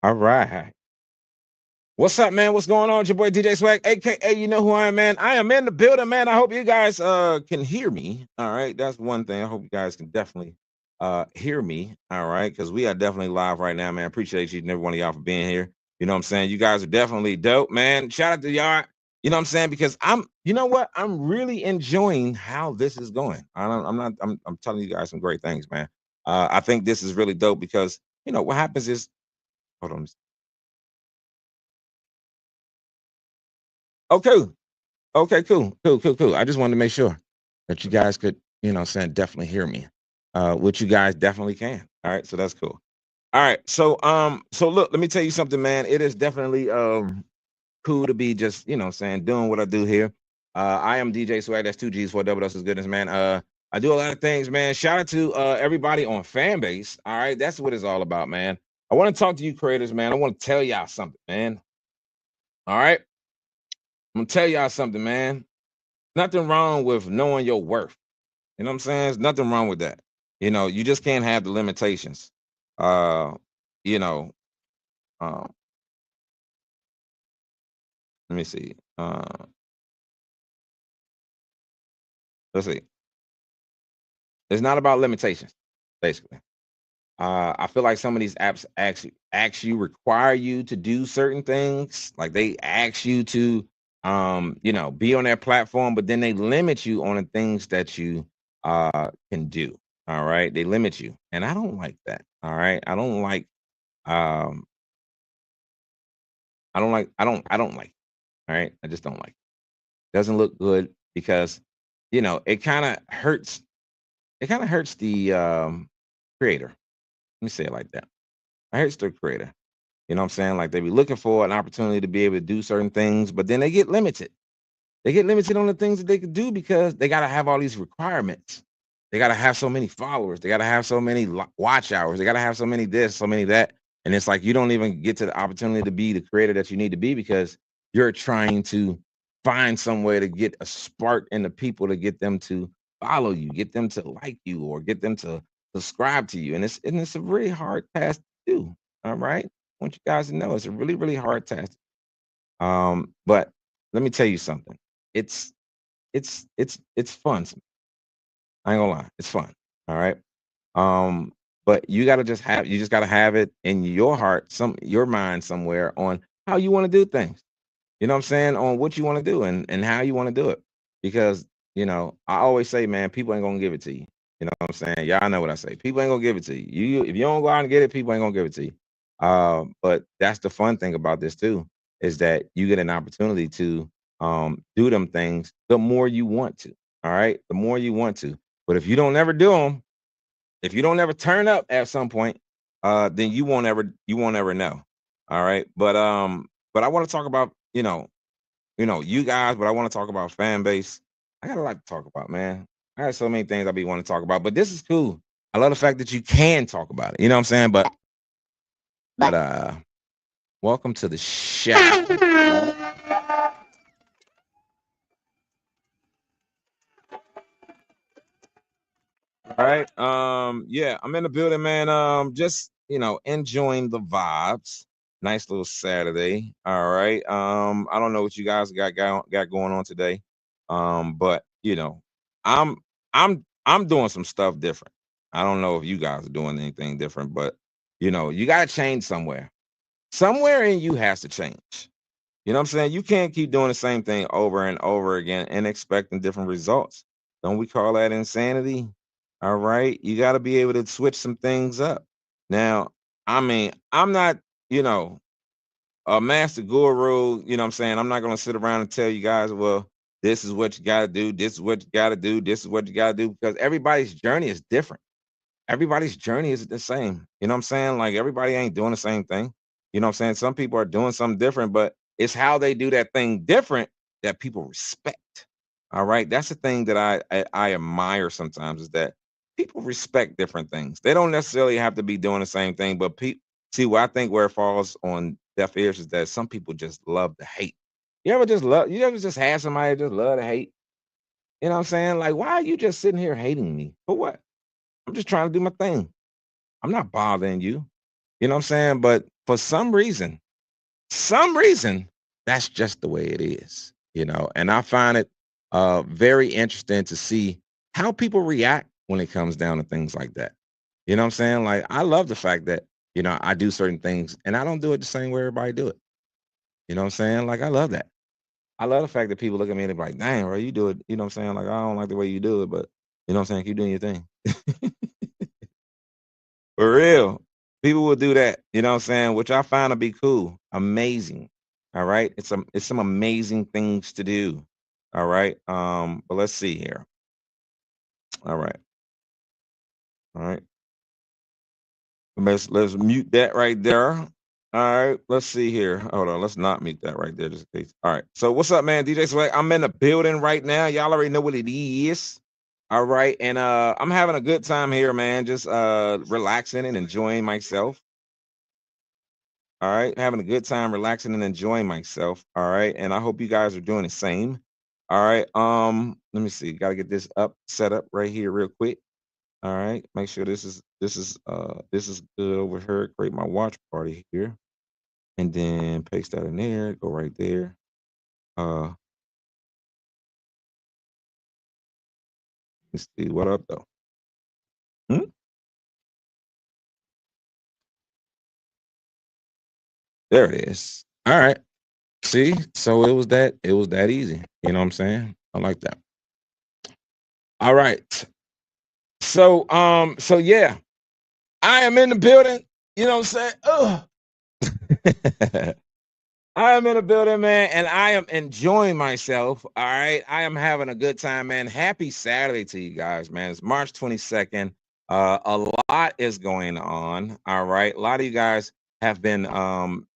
All right. What's up, man? What's going on? It's your boy DJ Swagg, aka you know who I am, man. I am in the building, man. I hope you guys can hear me. All right. That's one thing. I hope you guys can definitely hear me. All right, because we are definitely live right now, man. Appreciate each and every one of y'all for being here. You know what I'm saying? You guys are definitely dope, man. Shout out to y'all. You know what I'm saying? Because you know what? I'm really enjoying how this is going. I'm telling you guys some great things, man. I think this is really dope because what happens is, hold on. Okay. Okay, cool, cool, cool, cool. I just wanted to make sure that you guys could, saying definitely hear me. Which you guys definitely can. All right, so that's cool. All right, so look, let me tell you something, man. It is definitely cool to be just, saying doing what I do here. I am DJ Swag. That's two G's for double S is goodness, man. I do a lot of things, man. Shout out to everybody on Fanbase. All right, that's what it's all about, man. I want to talk to you creators, man. I want to tell y'all something, man. All right, I'm gonna tell y'all something, man. Nothing wrong with knowing your worth. You know what I'm saying? There's nothing wrong with that. You just can't have the limitations. Uh, you know, uh, let me see. Let's see. It's not about limitations, basically. I feel like some of these apps actually require you to do certain things. Like they ask you to be on their platform, but then they limit you on the things that you can do. All right. They limit you. And I don't like that. All right. Um I don't like all right. I just don't like it. Doesn't look good because it kind of hurts the creator. Let me say it like that. It hurts the creator. You know what I'm saying? Like they be looking for an opportunity to be able to do certain things, but then they get limited. They get limited on the things that they could do because they got to have all these requirements. They got to have so many followers. They got to have so many watch hours. They got to have so many this, so many that. And it's like you don't even get to the opportunity to be the creator that you need to be because you're trying to find some way to get a spark in the people to get them to follow you, get them to like you, or get them to subscribe to you. And it's a really hard task to do. All right. I want you guys to know it's a really, really hard task. But let me tell you something. It's it's fun. I ain't gonna lie, it's fun. All right. But you just gotta have it in your heart, your mind somewhere on how you want to do things. You know what I'm saying? On what you want to do and how you want to do it. Because, I always say, man, people ain't gonna give it to you. You know what I'm saying? Y'all know what I say. People ain't gonna give it to you. If you don't go out and get it, people ain't gonna give it to you. But that's the fun thing about this too, is that you get an opportunity to do them things the more you want to. All right. The more you want to. But if you don't ever do them, if you don't ever turn up at some point, then you won't ever know. All right. But I want to talk about, you guys, but I want to talk about fan base. I got a lot to talk about, man. I got so many things I be want to talk about, but this is cool. I love the fact that you can talk about it. You know what I'm saying? But welcome to the show. All right. Yeah, I'm in the building, man. Just enjoying the vibes. Nice little Saturday. All right. I don't know what you guys got going on today. But I'm I'm doing some stuff different. I don't know if you guys are doing anything different, but you gotta change somewhere. Somewhere in you has to change. You know what I'm saying? You can't keep doing the same thing over and over again and expecting different results. Don't we call that insanity? All right. You got to be able to switch some things up. Now, I mean, I'm not, you know, a master guru. You know what I'm saying? I'm not going to sit around and tell you guys, well, this is what you got to do. This is what you got to do. This is what you got to do because everybody's journey is different. Everybody's journey is the same. You know what I'm saying? Like everybody ain't doing the same thing. You know what I'm saying? Some people are doing something different, but it's how they do that thing different that people respect. All right. That's the thing that I admire sometimes is that people respect different things. They don't necessarily have to be doing the same thing, but people see what I think where it falls on deaf ears is that some people just love to hate. You ever just have somebody just love to hate? You know what I'm saying? Like, why are you just sitting here hating me? For what? I'm just trying to do my thing. I'm not bothering you. You know what I'm saying? But for some reason, that's just the way it is, you know. And I find it very interesting to see how people react when it comes down to things like that. You know what I'm saying? Like I love the fact that, you know, I do certain things and I don't do it the same way everybody do it. You know what I'm saying? Like I love that. I love the fact that people look at me and they're like, dang, bro, you do it. You know what I'm saying? Like, I don't like the way you do it, but you know what I'm saying? Keep doing your thing. For real. People will do that. You know what I'm saying? Which I find to be cool. Amazing. All right. It's some amazing things to do. All right. But let's see here. All right. All right. Let's mute that right there. All right, let's see here. Hold on, let's not mute that right there just in case. All right. So what's up, man? DJ Swagg. I'm in the building right now. Y'all already know what it is. All right. And I'm having a good time here, man. Just relaxing and enjoying myself. All right. Having a good time, relaxing and enjoying myself. All right. And I hope you guys are doing the same. All right. Let me see. Gotta get this up set up right here real quick. All right. Make sure this is good over here. Create my watch party here. And then paste that in there, go right there. Let's see what up though. Hmm? There it is. All right. See, so it was that easy. You know what I'm saying? I like that. All right. So yeah, I am in the building. You know what I'm saying? I am in the building, man, and I am enjoying myself. All right. I am having a good time, man. Happy Saturday to you guys, man. It's March 22nd. A lot is going on. All right. A lot of you guys have been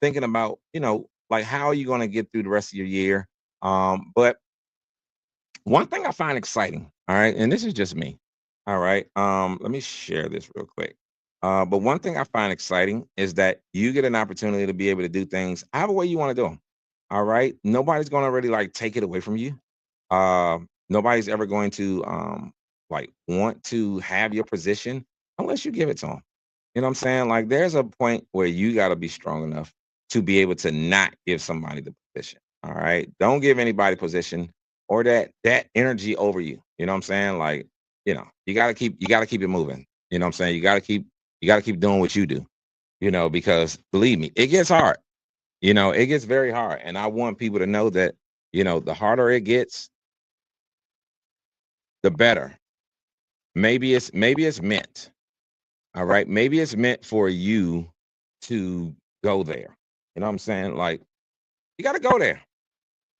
thinking about, you know, like how are you going to get through the rest of your year? But one thing I find exciting, all right, and this is just me. All right. Let me share this real quick. But one thing I find exciting is that you get an opportunity to be able to do things however way you want to do them. All right. Nobody's gonna really like take it away from you. Nobody's ever going to like want to have your position unless you give it to them. You know what I'm saying? Like there's a point where you gotta be strong enough to be able to not give somebody the position. All right. Don't give anybody position or that energy over you. You know what I'm saying? Like, you know, you gotta keep it moving. You know what I'm saying? You gotta keep doing what you do, you know, because believe me, it gets hard. You know, it gets very hard. And I want people to know that, you know, the harder it gets, the better. Maybe it's meant. All right. Maybe it's meant for you to go there. You know what I'm saying? Like, you gotta go there.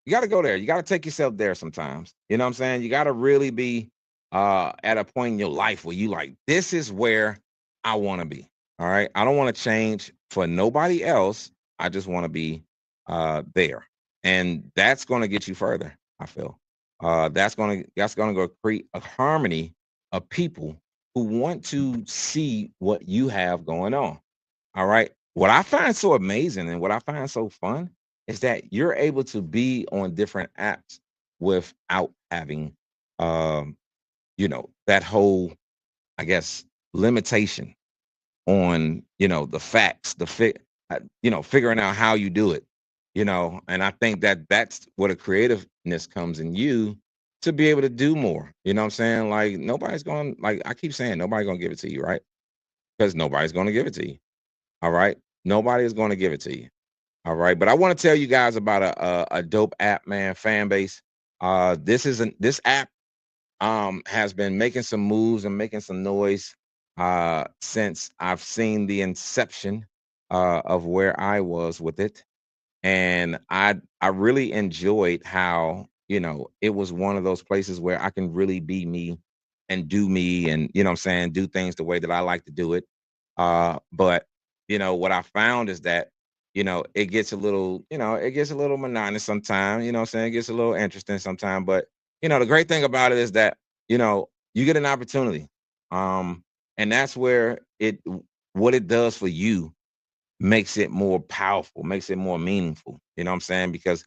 You got to go there. You got to take yourself there sometimes. You know what I'm saying? You got to really be at a point in your life where you like, this is where I want to be. All right. I don't want to change for nobody else. I just want to be there. And that's going to get you further, I feel. That's gonna go create a harmony of people who want to see what you have going on. All right. What I find so amazing and what I find so fun is that you're able to be on different apps without having you know, that whole, I guess, limitation on, you know, the facts, you know, figuring out how you do it, you know, and I think that that's what a creativeness comes in you to be able to do more. You know what I'm saying? Like nobody's going, like I keep saying, nobody's gonna give it to you, right? Because nobody's gonna give it to you. All right. Nobody is going to give it to you. All right. But I want to tell you guys about a dope app, man, Fanbase. This app has been making some moves and making some noise since I've seen the inception of where I was with it. And I really enjoyed how, you know, it was one of those places where I can really be me and do me and, you know what I'm saying, do things the way that I like to do it. But you know, what I found is that, you know, it gets a little, you know, it gets a little monotonous sometimes, you know what I'm saying? It gets a little interesting sometimes. But, you know, the great thing about it is that, you know, you get an opportunity. And that's where what it does for you makes it more powerful, makes it more meaningful. You know what I'm saying? Because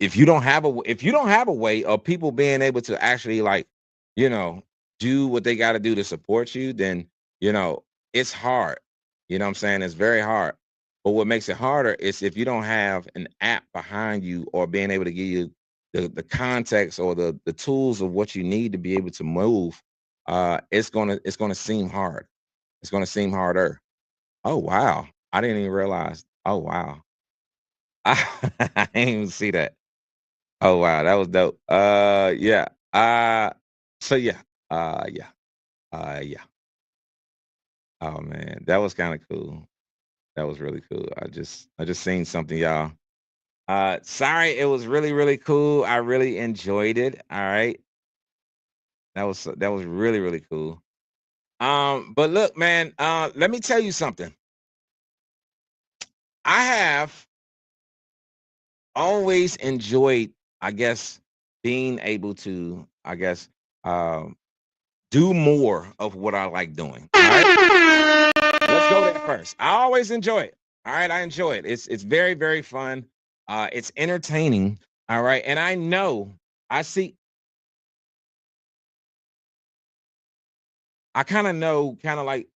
if you don't have a way of people being able to actually like, you know, do what they got to do to support you, then you know it's hard. You know what I'm saying? It's very hard. But what makes it harder is if you don't have an app behind you or being able to give you the context or the tools of what you need to be able to move, it's gonna seem hard. It's gonna seem harder. Oh wow. I didn't even realize. Oh wow. I didn't even see that. Oh wow, that was dope. Yeah. So yeah. Yeah. Yeah. Oh man, that was kind of cool. That was really cool. I just seen something, y'all. Sorry, it was really, really cool. I really enjoyed it. All right. That was really, really cool. But look, man, let me tell you something. I have always enjoyed, I guess, being able to, I guess, um, do more of what I like doing. All right. Let's go there first. I always enjoy it. All right, I enjoy it. It's very, very fun. It's entertaining. All right. And I know I see I kind of know kind of like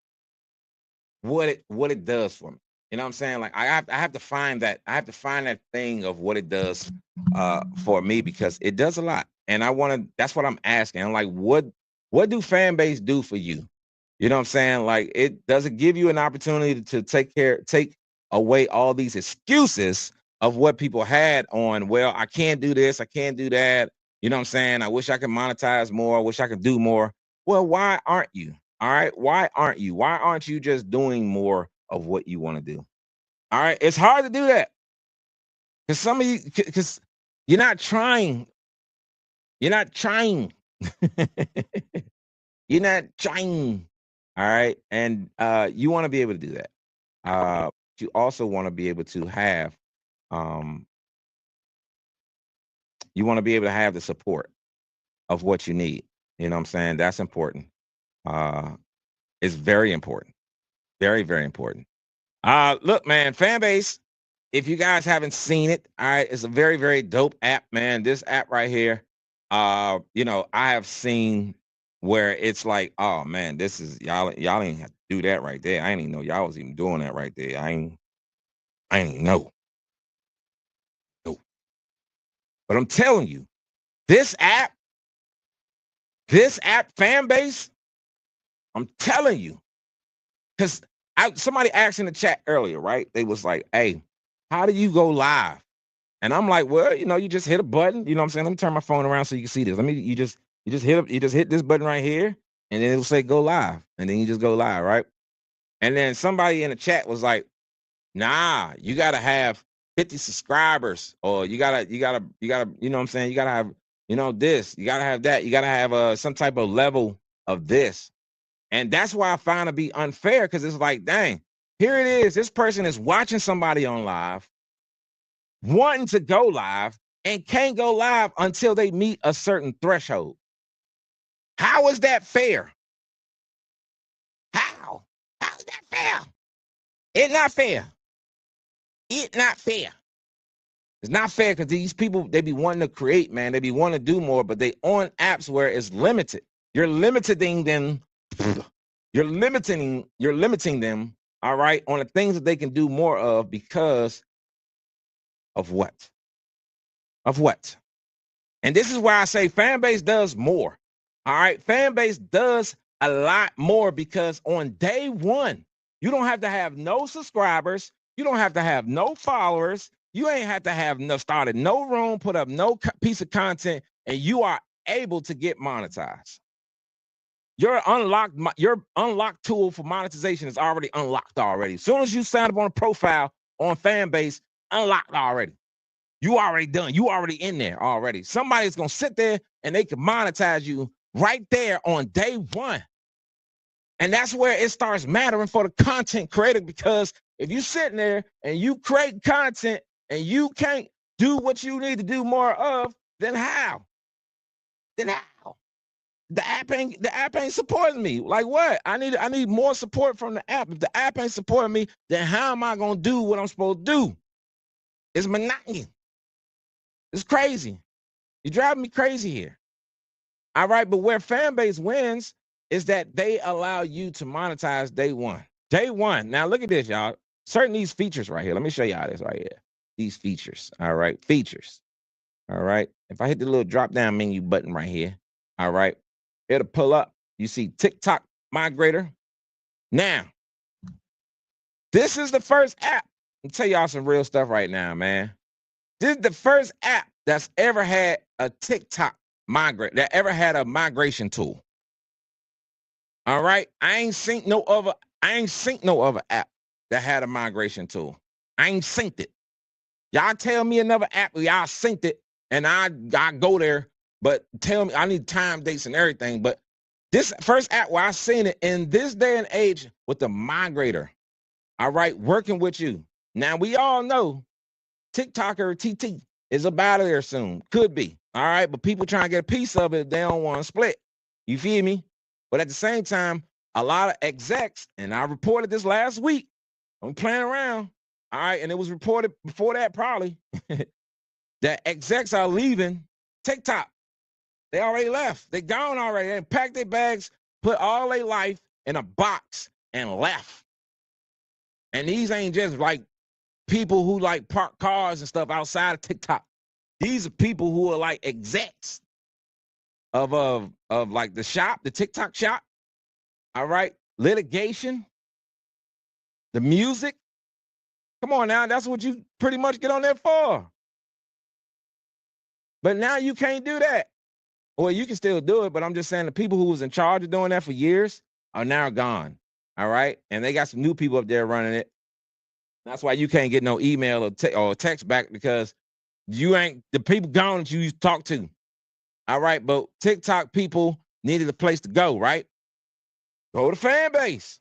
what it does for me. You know what I'm saying? Like I have to find that thing of what it does for me because it does a lot. And I want to that's what I'm asking. I'm like, what do fan base do for you? You know what I'm saying? Like it does it give you an opportunity to take away all these excuses of what people had on, well, I can't do this, I can't do that. You know what I'm saying? I wish I could monetize more, I wish I could do more. Well, why aren't you? All right. Why aren't you? Why aren't you just doing more of what you want to do? All right. It's hard to do that because some of you, because you're not trying. You're not trying. You're not trying. All right. And you want to be able to do that. You also want to be able to have, um, you want to be able to have the support of what you need. You know what I'm saying? That's important. Uh, it's very important. Very, very important. Look, man, Fanbase, if you guys haven't seen it, all right, it's a very, very dope app, man. This app right here, I have seen where it's like, oh man, this is y'all ain't have to do that right there. I didn't even know y'all was even doing that right there. I ain't even know. No. But I'm telling you, this app, Fanbase, I'm telling you, because somebody asked in the chat earlier, right? They was like, hey, how do you go live? And I'm like, well, you just hit a button. You know what I'm saying? Let me turn my phone around so you can see this. You just hit this button right here, and then it'll say go live. And then you just go live, right? And then somebody in the chat was like, nah, you gotta have 50 subscribers, or you gotta, you know what I'm saying? You gotta have, this, you gotta have that, you gotta have some type of level of this. And that's why I find it to be unfair, because it's like, dang, here it is. This person is watching somebody on live wanting to go live and can't go live until they meet a certain threshold. How is that fair? How? How is that fair? It's not fair. It's not fair. It's not fair because these people, they be wanting to create, man. They be wanting to do more, but they on apps where it's limited. You're limiting them. You're limiting them, all right, on the things that they can do more of because of what? Of what? And this is why I say Fanbase does more. All right. Fanbase does a lot more because on day one, you don't have to have no subscribers. You don't have to have no followers. You ain't have to have started no room, put up no piece of content, and you are able to get monetized. Your unlocked tool for monetization is already unlocked already. As soon as you sign up on a profile on Fanbase, unlocked already. You already done. You already in there already. Somebody's gonna sit there and they can monetize you right there on day one. And that's where it starts mattering for the content creator, because if you sitting there and you create content and you can't do what you need to do more of, then how? Then how? The app ain't supporting me. Like what? I need more support from the app. If the app ain't supporting me, then how am I gonna do what I'm supposed to do? It's monotony. It's crazy. You're driving me crazy here. All right, but where Fanbase wins is that they allow you to monetize day one. Day one. Now look at this, y'all. certain these features right here. Let me show y'all this right here. These features. All right. Features. All right. If I hit the little drop down menu button right here, all right, it'll pull up. You see TikTok migrator. Now, this is the first app. I'll tell y'all some real stuff right now, man. This is the first app that's ever had a TikTok migrate, that ever had a migration tool. All right. I ain't seen no other app that had a migration tool. I ain't synced it. Y'all tell me another app where y'all synced it and I go there, but tell me I need time, dates, and everything. But this first app where I seen it in this day and age with the migrator, all right, working with you. Now we all know TikToker TT is about there soon. Could be. All right. But people trying to get a piece of it, they don't want to split. You feel me? But at the same time, a lot of execs, and I reported this last week, I'm playing around. All right. And it was reported before that probably that execs are leaving TikTok. They already left. They gone already. They packed their bags, put all their life in a box and left. And these ain't just like people who like park cars and stuff outside of TikTok. These are people who are like execs of like the shop, the TikTok shop. All right. Litigation, the music. Come on now. That's what you pretty much get on there for. But now you can't do that. Well, you can still do it, but I'm just saying the people who was in charge of doing that for years are now gone. All right. And they got some new people up there running it. That's why you can't get no email or text back, because you ain't the people gone that you used to talk to. All right. But TikTok people needed a place to go, right? Go to Fanbase.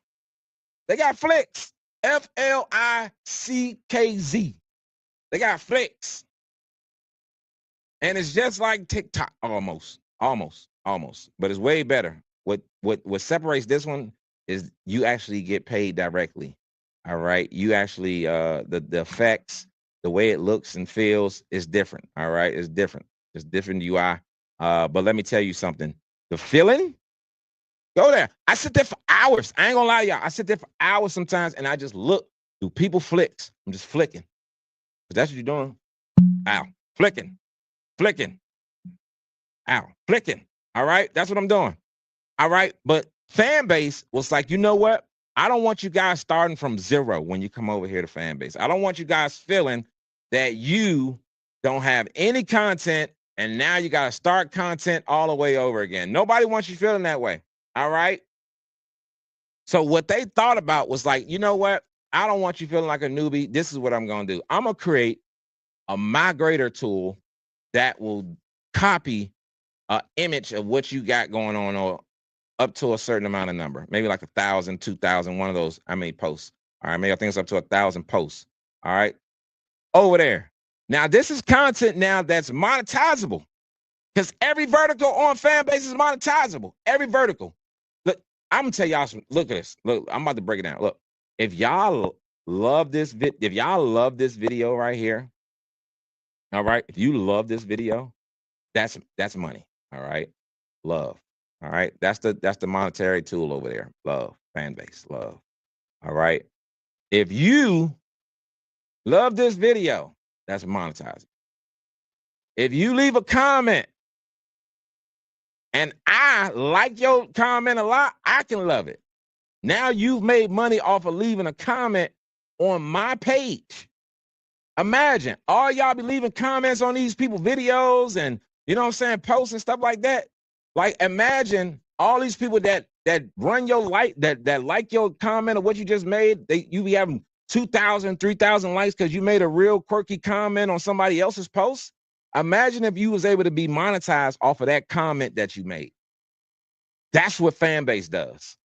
They got Flicks. Flickz. They got Flicks. And it's just like TikTok almost. But it's way better. What separates this one is you actually get paid directly. All right. You actually the effects, the way it looks and feels is different. All right. It's different. It's different UI. But let me tell you something. The feeling, go there. I sit there for hours. I ain't gonna lie to y'all. I sit there for hours sometimes and I just look through people flicks. I'm just flicking. But that's what you're doing. Ow. Flicking. Ow. Flicking. All right. That's what I'm doing. All right. But Fanbase was like, you know what? I don't want you guys starting from zero when you come over here to Fanbase. I don't want you guys feeling that you don't have any content and now you got to start content all the way over again. Nobody wants you feeling that way. All right. So what they thought about was like, you know what? I don't want you feeling like a newbie. This is what I'm going to do. I'm going to create a migrator tool that will copy an image of what you got going on or up to a certain amount of number, maybe like 1,000, 2,000, one of those. I mean, posts. All right. Maybe I think it's up to 1,000 posts. All right. Over there. Now, this is content now that's monetizable because every vertical on Fanbase is monetizable. Every vertical. Look, I'm going to tell y'all some. Look at this. Look, I'm about to break it down. Look, if y'all love this video right here, all right, if you love this video, that's money. All right. Love. All right. That's the monetary tool over there. Love. Fanbase. Love. All right. If you love this video, that's monetizing. If you leave a comment and I like your comment a lot, I can love it. Now you've made money off of leaving a comment on my page. Imagine all y'all be leaving comments on these people's videos and, you know what I'm saying, posts and stuff like that. Like, imagine all these people that run your that like your comment of what you just made. You be having 2,000, 3,000 likes because you made a real quirky comment on somebody else's post. Imagine if you was able to be monetized off of that comment that you made. That's what Fanbase does.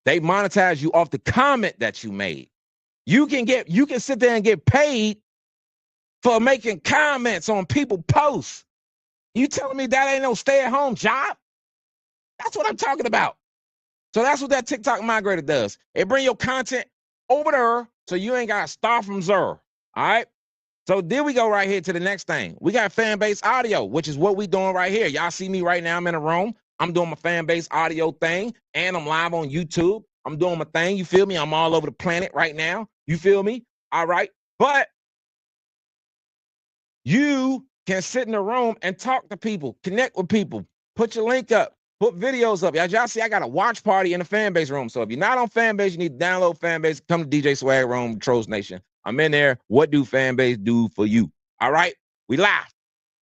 They monetize you off the comment that you made. You can sit there and get paid for making comments on people posts. You telling me that ain't no stay-at-home job? That's what I'm talking about. So that's what that TikTok migrator does. It bring your content over there so you ain't got to start from zero. All right? So then we go right here to the next thing. We got Fanbase audio, which is what we doing right here. Y'all see me right now. I'm in a room. I'm doing my Fanbase audio thing, and I'm live on YouTube. I'm doing my thing. You feel me? I'm all over the planet right now. You feel me? All right. But you can sit in a room and talk to people, connect with people, put your link up, put videos up. Y'all see, I got a watch party in the Fanbase room. So if you're not on Fanbase, you need to download Fanbase. Come to DJ Swagg Room, Trolls Nation. I'm in there. What do Fanbase do for you? All right. We live.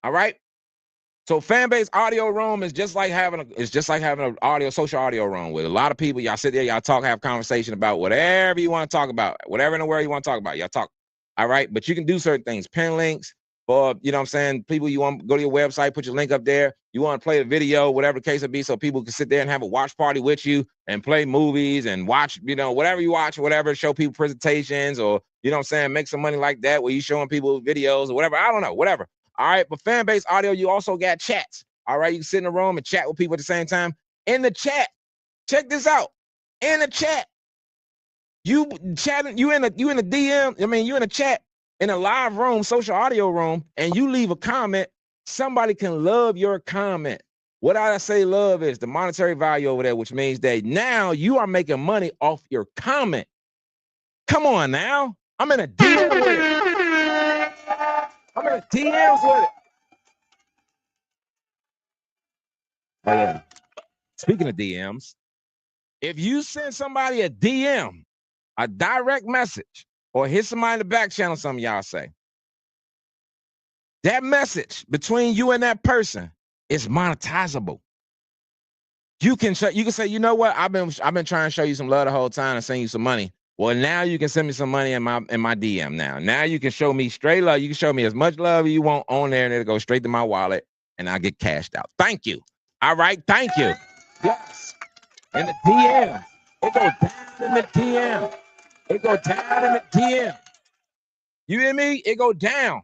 All right. So Fanbase audio room is just like having an audio, social audio room with a lot of people. Y'all sit there, y'all talk, have conversation about whatever you want to talk about, whatever in the world you want to talk about. Y'all talk. All right. But you can do certain things, pin links, or you know what I'm saying, people you want to go to your website, put your link up there. You want to play a video, whatever the case would be, so people can sit there and have a watch party with you and play movies and watch, you know, whatever you watch, whatever, show people presentations, or you know what I'm saying, make some money like that where you showing people videos or whatever. I don't know, whatever. All right, but Fanbase audio, you also got chats. All right, you can sit in a room and chat with people at the same time. In the chat, check this out. In the chat, you chatting, you in a DM. I mean, you in a chat in a live room, social audio room, and you leave a comment. Somebody can love your comment. What I say love is the monetary value over there, which means that now you are making money off your comment. Come on now, I'm in a DM with it. I'm in a DMs with it. Oh, yeah. Speaking of DMs, if you send somebody a DM, a direct message, or hit somebody in the back channel, some of y'all say, that message between you and that person is monetizable. You can say, you know what, I've been trying to show you some love the whole time and send you some money. Well, now you can send me some money in my DM now. Now you can show me straight love. You can show me as much love as you want on there, and it'll go straight to my wallet, and I'll get cashed out. Thank you. All right, thank you. Yes. In the DM. It goes down in the DM. It goes down in the DM. You hear me? It go down.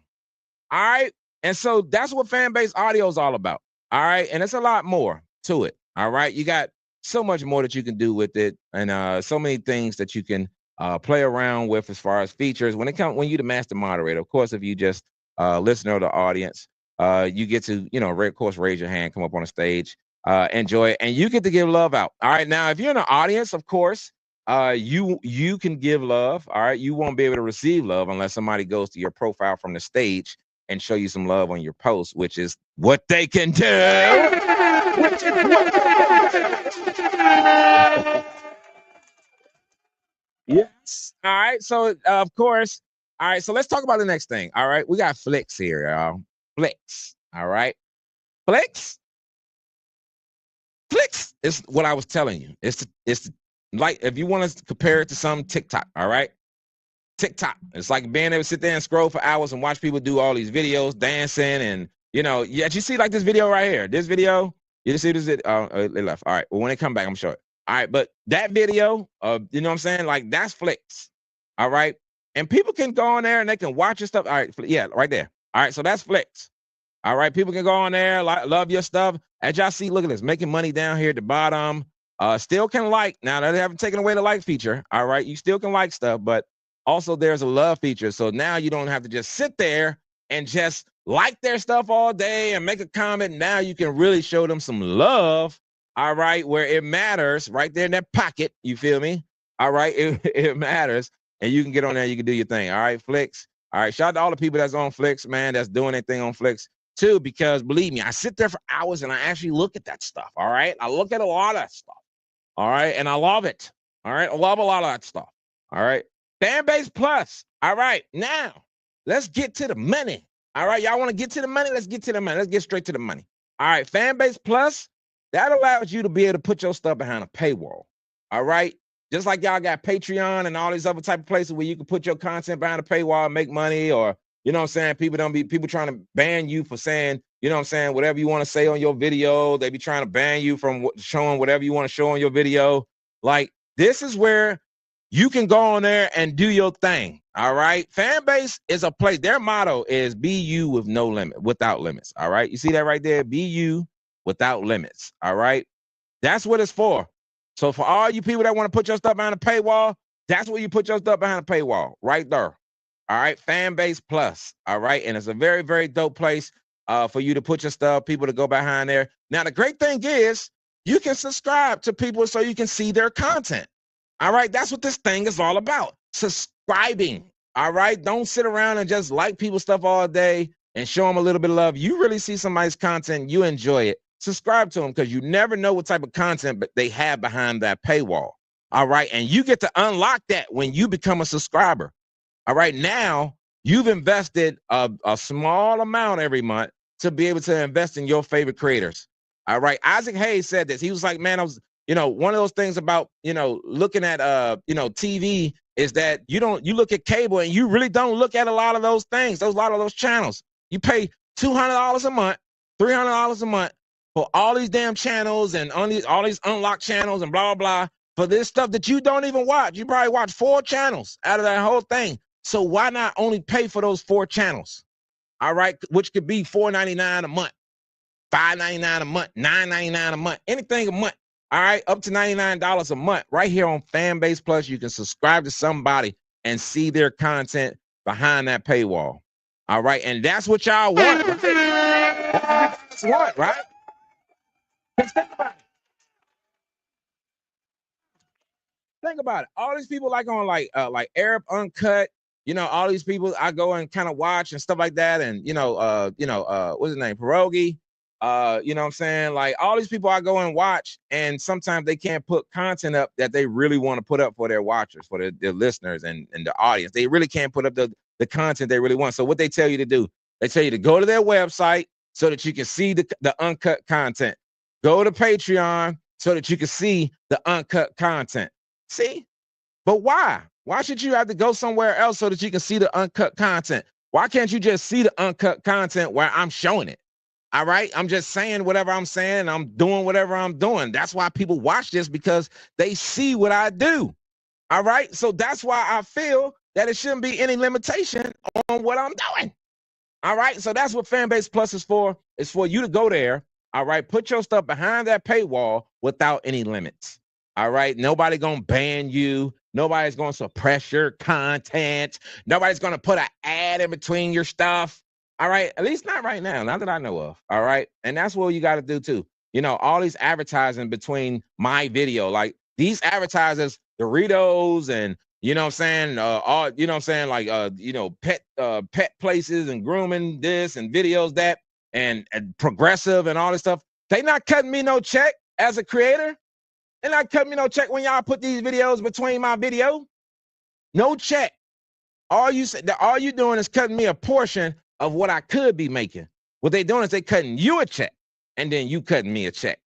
All right. And so that's what Fanbase audio is all about. All right. And it's a lot more to it. All right. You got so much more that you can do with it, and so many things that you can play around with as far as features. When you the master moderator, of course, if you just listener or the audience, you get to, you know, of course, raise your hand, come up on the stage, enjoy it, and you get to give love out. All right. Now, if you're in the audience, of course, you can give love. All right. You won't be able to receive love unless somebody goes to your profile from the stage and show you some love on your post, which is what they can do. Which is what yes. All right. So of course. All right. So let's talk about the next thing. All right. We got Flicks here, y'all. Flicks. All right. Flicks. Flicks is what I was telling you. It's like, if you want to compare it to some TikTok. All right. TikTok. It's like being able to sit there and scroll for hours and watch people do all these videos, dancing, and you know, yeah, you see like this video right here. This video, you see this? It left. All right. Well, when they come back, I'm sure. All right, but that video, you know what I'm saying? Like, that's Flicks. All right. And people can go on there and they can watch your stuff. All right, yeah, right there. All right, so that's Flicks. All right, people can go on there, love your stuff. As y'all see, look at this, making money down here at the bottom. Still can like. Now they haven't taken away the like feature. All right, you still can like stuff, but also, there's a love feature. So now you don't have to just sit there and just like their stuff all day and make a comment. Now you can really show them some love, all right, where it matters, right there in that pocket. You feel me? All right, it matters. And you can get on there, you can do your thing. All right, Flicks. All right, shout out to all the people that's on Flicks, man, that's doing their thing on Flicks too, because believe me, I sit there for hours and I actually look at that stuff, all right? I look at a lot of that stuff, all right? And I love it, all right? I love a lot of that stuff, all right? Fanbase Plus. All right. Now, let's get to the money. All right. Y'all want to get to the money? Let's get to the money. Let's get straight to the money. All right. Fanbase Plus, that allows you to be able to put your stuff behind a paywall. All right. Just like y'all got Patreon and all these other type of places where you can put your content behind a paywall and make money, or, you know what I'm saying? People trying to ban you for saying, you know what I'm saying, whatever you want to say on your video. They be trying to ban you from showing whatever you want to show on your video. Like, this is where you can go on there and do your thing. All right. Fanbase is a place. Their motto is be you with no limit, without limits. All right. You see that right there? Be you without limits. All right. That's what it's for. So for all you people that want to put your stuff behind a paywall, that's where you put your stuff behind a paywall, right there. All right. Fanbase Plus. All right. And it's a very, very dope place for you to put your stuff, people to go behind there. Now, the great thing is you can subscribe to people so you can see their content. All right, that's what this thing is all about. Subscribing. All right, don't sit around and just like people's stuff all day and show them a little bit of love. You really see somebody's content, you enjoy it. Subscribe to them because you never know what type of content they have behind that paywall. All right, and you get to unlock that when you become a subscriber. All right, now you've invested a small amount every month to be able to invest in your favorite creators. All right, Isaac Hayes said this. He was like, man, I was, one of those things about, looking at, TV is that you look at cable and you really don't look at a lot of those things, a lot of those channels. You pay $200 a month, $300 a month for all these damn channels and all these unlocked channels and blah, blah, blah, for this stuff that you don't even watch. You probably watch 4 channels out of that whole thing. So why not only pay for those 4 channels? All right, which could be $4.99 a month, $5.99 a month, $9.99 a month, anything a month. All right, up to $99 a month. Right here on Fanbase Plus, you can subscribe to somebody and see their content behind that paywall. All right, and that's what y'all want. Right? That's what you want, right? Think about it. Think about it. All these people like on like Arab Uncut, all these people I go and kind of watch and stuff like that, and what's his name, Pierogi, you know what I'm saying? Like all these people I go and watch, and sometimes they can't put content up that they really want to put up for their watchers, for their listeners and the audience. They really can't put up the content they really want. So what they tell you to do, they tell you to go to their website so that you can see the uncut content. Go to Patreon so that you can see the uncut content. See? But why? Why should you have to go somewhere else so that you can see the uncut content? Why can't you just see the uncut content where I'm showing it? All right? I'm just saying whatever I'm saying, and I'm doing whatever I'm doing. That's why people watch this, because they see what I do. All right? So that's why I feel that it shouldn't be any limitation on what I'm doing. All right? So that's what Fanbase Plus is for. It's for you to go there, all right? Put your stuff behind that paywall without any limits. All right, nobody gonna ban you. Nobody's gonna suppress your content. Nobody's gonna put an ad in between your stuff. All right, at least not right now, not that I know of. All right, and that's what you got to do too. All these advertising between my video, like these advertisers, Doritos, and what I'm saying, all like pet places and grooming this and videos that and progressive and all this stuff. They not cutting me no check as a creator. They're not cutting me no check when y'all put these videos between my video. No check. All you doing is cutting me a portion of what I could be making. What they doing is they cutting you a check, and then you cutting me a check.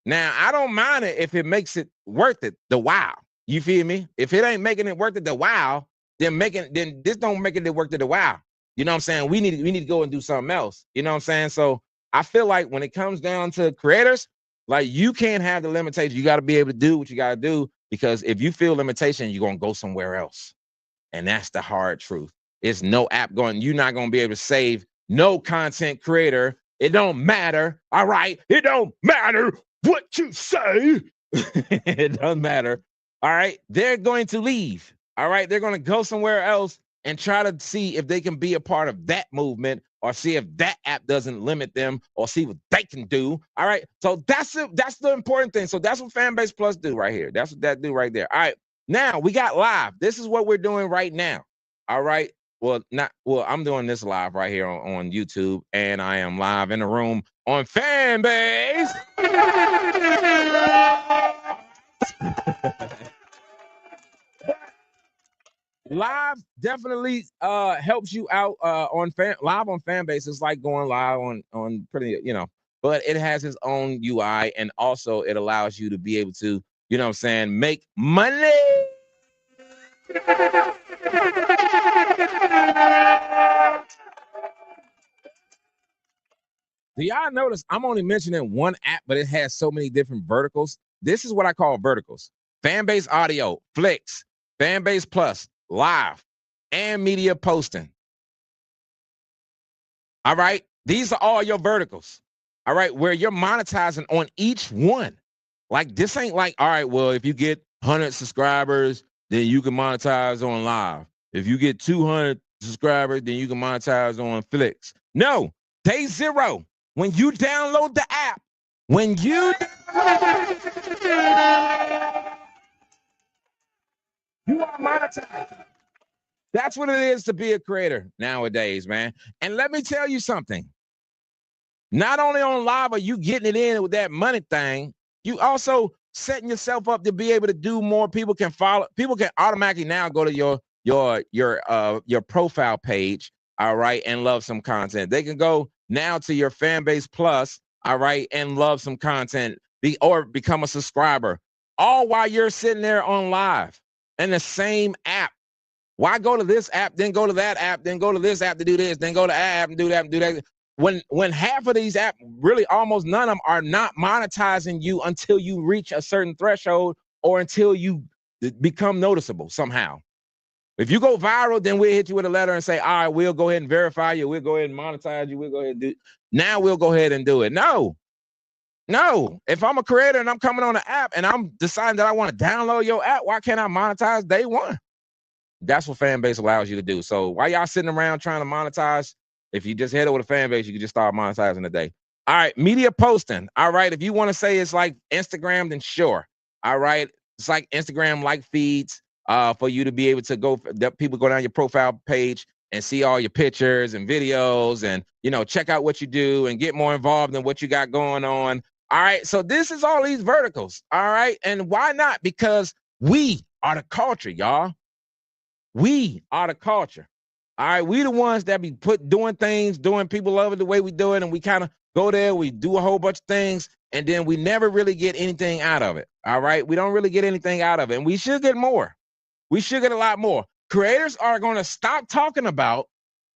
Now, I don't mind it if it makes it worth it the while. You feel me? If it ain't making it worth it the while, then this don't make it worth it the while. You know what I'm saying? We need to go and do something else. You know what I'm saying? So I feel like when it comes down to creators, like you can't have the limitation. You got to be able to do what you got to do, because if you feel limitation, you're going to go somewhere else. And that's the hard truth. It's no app going, you're not going to be able to save no content creator. It don't matter. All right. It don't matter what you say. It doesn't matter. All right. They're going to leave. All right. They're going to go somewhere else and try to see if they can be a part of that movement, or see if that app doesn't limit them, or see what they can do. All right. So that's it. That's the important thing. So that's what Fanbase Plus do right here. That's what that do right there. All right. Now we got live. This is what we're doing right now. All right. Well, I'm doing this live right here on YouTube, and I am live in the room on Fanbase. Live definitely helps you out live on Fanbase. It's like going live on pretty, but it has its own UI, and also it allows you to be able to, what I'm saying, make money. Do y'all notice I'm only mentioning one app, but it has so many different verticals? This is what I call verticals: Fanbase Audio, Flicks, Fanbase Plus, Live, and Media Posting. All right? These are all your verticals. All right? Where you're monetizing on each one. Like, this ain't like, all right, well, if you get 100 subscribers, then you can monetize on Live. If you get 200 subscribers, then you can monetize on Flicks. No, day zero. When you download the app, when you You are monetized. That's what it is to be a creator nowadays, man. And let me tell you something. Not only on live are you getting it in with that money thing, you also setting yourself up to be able to do more. People can follow. People can automatically now go to your profile page, all right, and love some content. They can go now to your Fanbase Plus, all right, and love some content, or become a subscriber, all while you're sitting there on live in the same app. Why go to this app, then go to that app, then go to this app to do this, then go to that app and do that and do that? When half of these apps, really almost none of them, are not monetizing you until you reach a certain threshold or until you become noticeable somehow. If you go viral, then we'll hit you with a letter and say, all right, we'll go ahead and verify you. We'll go ahead and monetize you. We'll go ahead and do it. Now we'll go ahead and do it. No. If I'm a creator and I'm coming on an app and I'm deciding that I want to download your app, why can't I monetize day one? That's what Fanbase allows you to do. So while y'all sitting around trying to monetize, if you just head over to Fanbase, you can just start monetizing today. All right, media posting. All right, if you want to say it's like Instagram, then sure. All right, it's like Instagram like feeds for you to be able to go. People go down your profile page and see all your pictures and videos, and check out what you do and get more involved in what you got going on. All right, so this is all these verticals. All right, and why not? Because we are the culture, y'all. We are the culture. All right. We the ones that be doing things, people love it the way we do it. And we kind of go there, we do a whole bunch of things, and then we never really get anything out of it. All right. We don't really get anything out of it. And we should get more. We should get a lot more. Creators are going to stop talking about,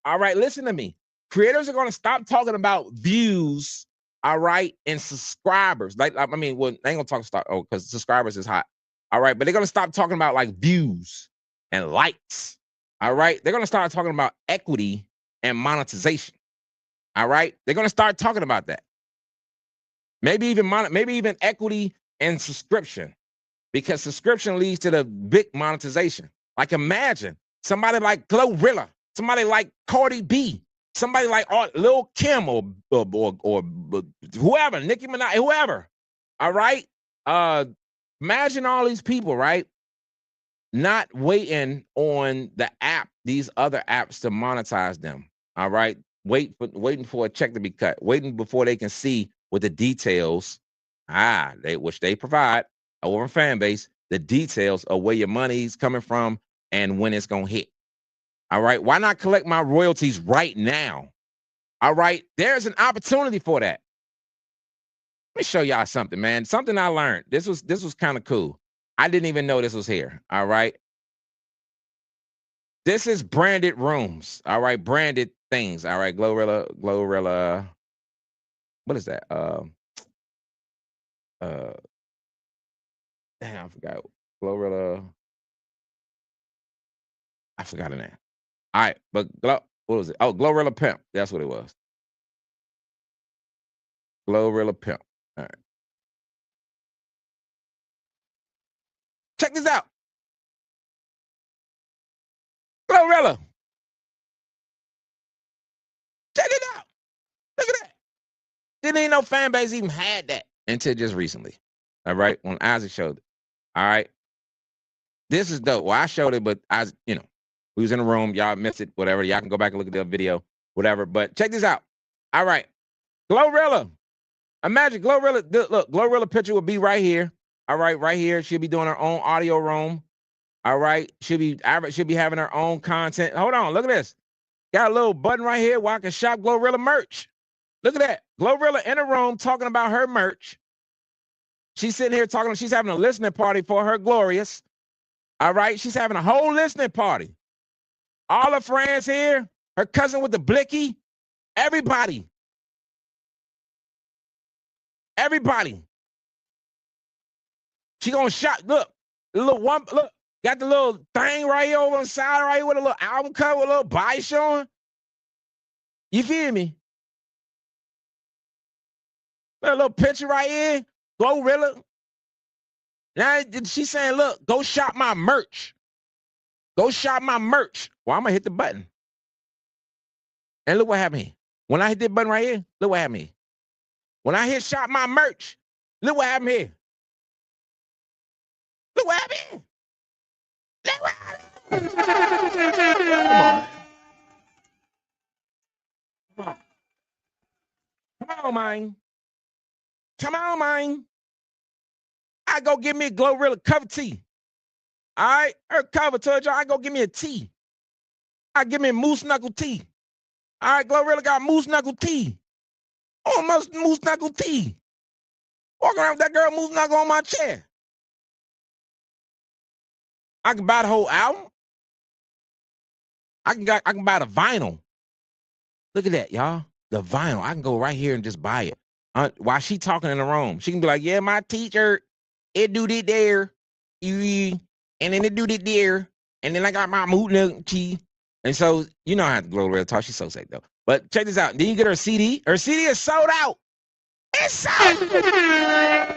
all right, listen to me. Creators are going to stop talking about views, all right, and subscribers. Well, they ain't gonna talk because subscribers is hot. All right, but they're gonna stop talking about like views and likes. All right, they're gonna start talking about equity and monetization. All right, they're gonna start talking about that. Maybe even equity and subscription, because subscription leads to the big monetization. Like imagine somebody like Glorilla, somebody like Cardi B, somebody like Lil Kim or whoever, Nicki Minaj, whoever. All right, imagine all these people, right? Not waiting on the app, these other apps to monetize them. All right. Waiting for a check to be cut, waiting before they can see with the details, which they provide over Fanbase, the details of where your money's coming from and when it's gonna hit. All right. Why not collect my royalties right now? All right. There's an opportunity for that. Let me show y'all something, man. Something I learned. This was kind of cool. I didn't even know this was here. All right. This is branded rooms. All right. Branded things. All right. Glorilla. What is that? Damn, I forgot. Glorilla. I forgot the name. All right. But what was it? Oh, Glorilla Pimp. That's what it was. Glorilla Pimp. All right. Check this out. Glorilla. Check it out. Look at that. Didn't even know Fanbase even had that until just recently. All right. When Isaac showed it. All right. This is dope. Well, I showed it, but we was in the room. Y'all missed it, whatever. Y'all can go back and look at the video, whatever. But check this out. All right. Glorilla. Imagine Glorilla. Look, Glorilla picture will be right here. All right, right here. She'll be doing her own audio room. All right. She'll be having her own content. Hold on. Look at this. Got a little button right here where I can shop Glorilla merch. Look at that. Glorilla in a room talking about her merch. She's sitting here talking. She's having a listening party for her Glorious. All right. She's having a whole listening party. All her friends here. Her cousin with the blicky. Everybody. Everybody. She gonna shop. Look. The little one. Look. Got the little thing right here over on the side right here with a little album cover with a little body showing. You feel me? A little picture right here. Glorilla. Now she's saying, look, go shop my merch. Go shop my merch. Well, I'm going to hit the button. And look what happened here. When I hit that button right here, look what happened here. When I hit shop my merch, look what happened here. Look what happened here. Come on. Come on, man. Come on, man. I go get me a Glorilla cover tea. All right? Her cover told y'all I go get me a tea. I give me a moose knuckle tea. All right, Glorilla got moose knuckle tea. Oh, moose knuckle tea. Walking around with that girl moose knuckle on my chair. I can buy the whole album. I can buy the vinyl. Look at that, y'all. The vinyl. I can go right here and just buy it. While she talking in the room, she can be like, yeah, my teacher, it do it there. And then it do it there. And then I got my moot knuckle tea. And so, you know how to Glorilla talk. She's so sick, though. But check this out. Then you get her CD. Her CD is sold out. It's sold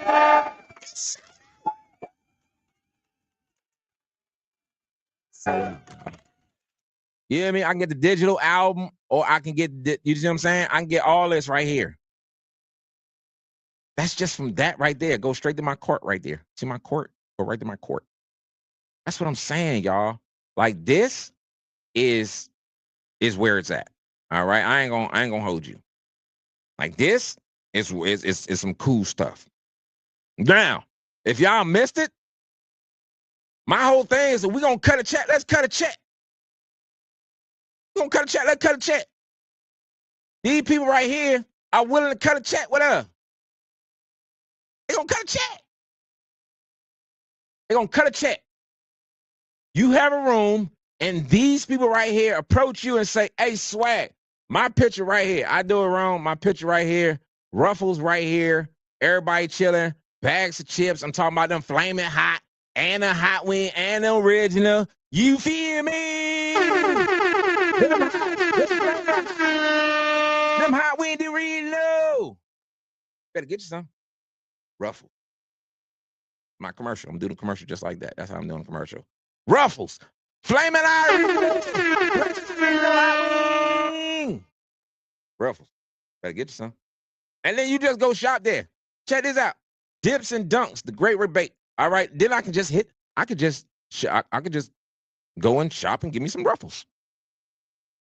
out. You know what I mean? I can get the digital album, or I can get, you see what I'm saying? I can get all this right here. That's just from that right there. Go straight to my court right there. See my court? Go right to my court. That's what I'm saying, y'all. Like, this is where it's at. All right? I ain't gonna hold you. Like, this is some cool stuff. Now, if y'all missed it, my whole thing is that we're gonna cut a check. Let's cut a check. We're gonna cut a check. Let's cut a check. These people right here are willing to cut a check with us. They're gonna cut a check. They're gonna cut a check. You have a room, and these people right here approach you and say, hey, Swag, my picture right here. I do it wrong. My picture right here. Ruffles right here. Everybody chilling. Bags of chips. I'm talking about them flaming hot and the hot wing and the original. You feel me? Them hot wing do really low. Better get you some. Ruffles. My commercial. I'm doing a commercial just like that. That's how I'm doing a commercial. Ruffles. Flaming hot wing. Ruffles. Better get you some. And then you just go shop there. Check this out. Dips and Dunks, the great rebate. All right. Then I can just go and shop and give me some Ruffles.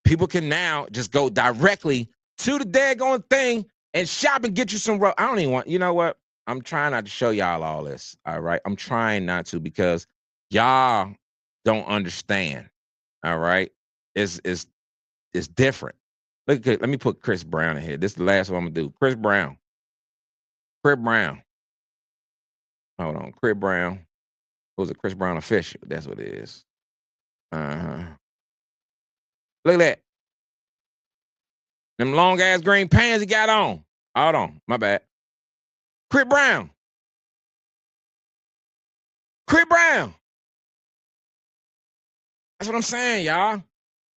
People can now just go directly to the daggone thing and shop and get you some Ruffles. I don't even want, you know what? I'm trying not to show y'all all this. All right. I'm trying not to, because y'all don't understand. All right. It's different. Look at, let me put Chris Brown in here. This is the last one I'm gonna do. Chris Brown. Crib Brown. Hold on. Crib Brown. What was it? Chris Brown official. That's what it is. Uh-huh. Look at that. Them long ass green pants he got on. Hold on. My bad. Crib Brown. Crib Brown. That's what I'm saying, y'all.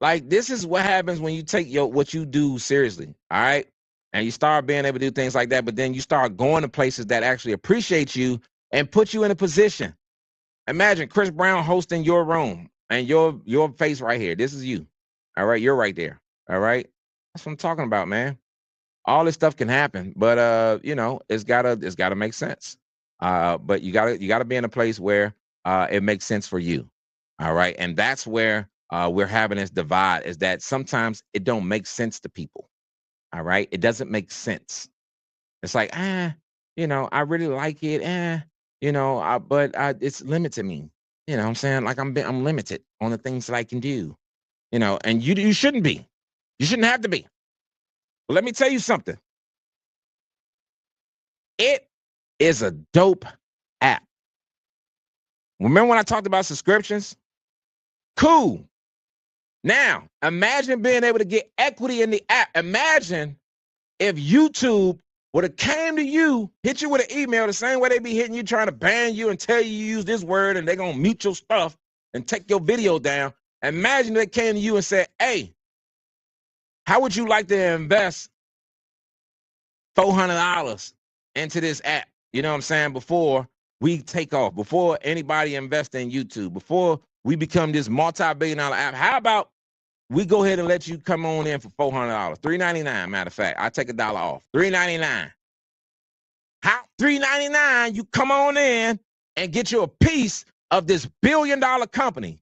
Like, this is what happens when you take what you do seriously. All right. And you start being able to do things like that, but then you start going to places that actually appreciate you and put you in a position. Imagine Chris Brown hosting your room and your face right here. This is you. All right. You're right there. All right. That's what I'm talking about, man. All this stuff can happen, but you know, it's gotta make sense. But you gotta be in a place where it makes sense for you. All right. And that's where we're having this divide, is that sometimes it don't make sense to people. All right. It doesn't make sense. It's like, you know, I really like it. You know, but it's limited me. You know what I'm saying? Like, I'm limited on the things that I can do, you know, and you shouldn't be. You shouldn't have to be. But let me tell you something. It is a dope app. Remember when I talked about subscriptions? Cool. Now, imagine being able to get equity in the app. Imagine if YouTube would have came to you, hit you with an email the same way they be hitting you, trying to ban you and tell you use this word, and they're going to mute your stuff and take your video down. Imagine they came to you and said, hey, how would you like to invest $400 into this app? You know what I'm saying? Before we take off, before anybody invests in YouTube, before we become this multi-billion-dollar app, how about we go ahead and let you come on in for $400, $3.99. Matter of fact, I take $1 off, $3.99. How $3.99? You come on in and get you a piece of this billion-dollar company.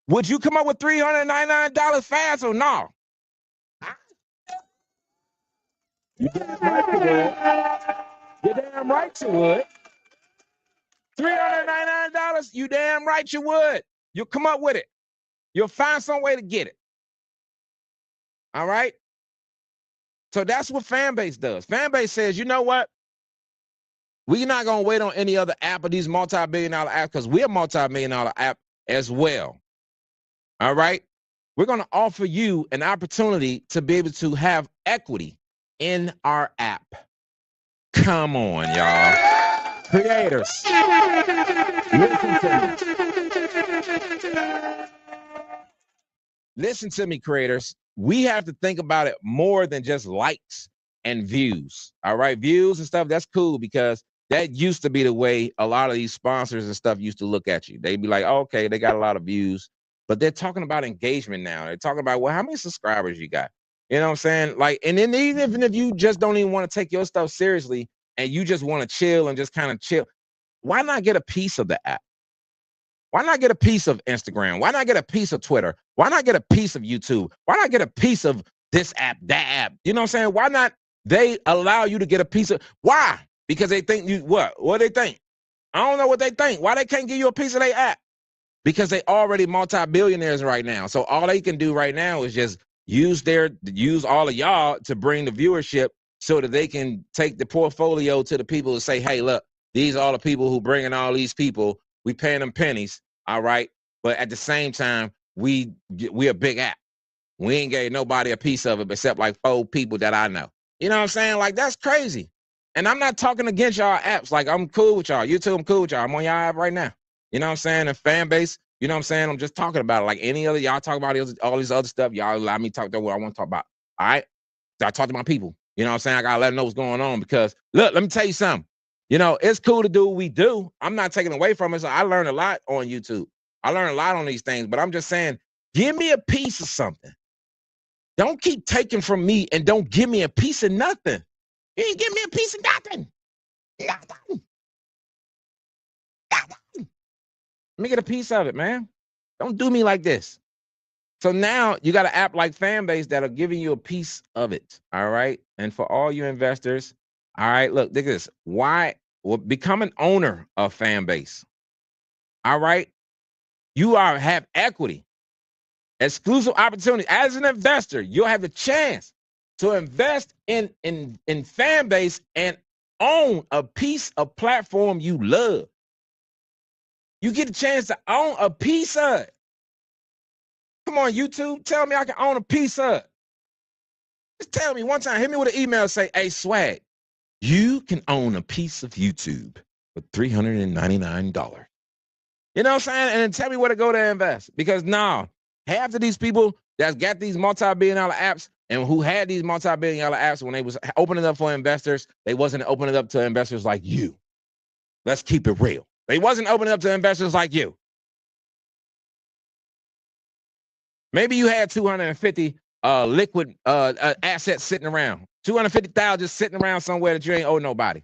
Would you come up with $399 fast or no? You damn right you would. You damn right you would. $399, you damn right you would. You'll come up with it. You'll find some way to get it. All right? So that's what Fanbase does. Fanbase says, you know what? We're not going to wait on any other app of these multi-billion-dollar apps because we're a multi-million-dollar app as well. All right? We're going to offer you an opportunity to be able to have equity in our app. Come on, y'all. Creators. Listen to me. Listen to me, creators. We have to think about it more than just likes and views. All right, views and stuff, that's cool because that used to be the way a lot of these sponsors and stuff used to look at you. They'd be like, oh, okay, they got a lot of views, but they're talking about engagement now. They're talking about, well, how many subscribers you got? You know what I'm saying? Like, and then even if you just don't even want to take your stuff seriously and you just want to chill and just kind of chill, why not get a piece of the app? Why not get a piece of Instagram? Why not get a piece of Twitter? Why not get a piece of YouTube? Why not get a piece of this app, that app? You know what I'm saying? Why not they allow you to get a piece of, why? Because they think you, what? What they think? I don't know what they think. Why they can't give you a piece of their app? Because they already multi-billionaires right now. So all they can do right now is just use all of y'all to bring the viewership so that they can take the portfolio to the people and say, hey, look, these are all the people who bring in all these people. We paying them pennies, all right? But at the same time, we a big app. We ain't gave nobody a piece of it except like 4 people that I know. You know what I'm saying? Like, that's crazy. And I'm not talking against y'all apps. Like, I'm cool with y'all. YouTube, I'm cool with y'all. I'm on y'all app right now. You know what I'm saying? And Fanbase, you know what I'm saying? I'm just talking about it. Like any other, y'all talk about all this other stuff. Y'all allow me to talk about what I want to talk about. All right? So I talk to my people. You know what I'm saying? I got to let them know what's going on because, look, let me tell you something. You know, it's cool to do what we do. I'm not taking away from it. So I learned a lot on YouTube. I learned a lot on these things, but I'm just saying, give me a piece of something. Don't keep taking from me and don't give me a piece of nothing. You ain't give me a piece of nothing. Nothing. Let me get a piece of it, man. Don't do me like this. So now you got an app like Fanbase that are giving you a piece of it. All right. And for all you investors, all right, look at this. Why? Well, become an owner of Fanbase. All right. You have equity, exclusive opportunity. As an investor, you'll have the chance to invest in Fanbase and own a piece of platform you love. You get a chance to own a piece of it. Come on, YouTube, tell me I can own a piece of it. Just tell me one time, hit me with an email, say, hey, Swag, you can own a piece of YouTube for $399. You know what I'm saying? And then tell me where to go to invest. Because now, half of these people that's got these multi-billion-dollar apps and who had these multi-billion-dollar apps when they was opening up for investors, they wasn't opening up to investors like you. Let's keep it real. They wasn't opening up to investors like you. Maybe you had 250 liquid assets sitting around. 250,000 just sitting around somewhere that you ain't owe nobody.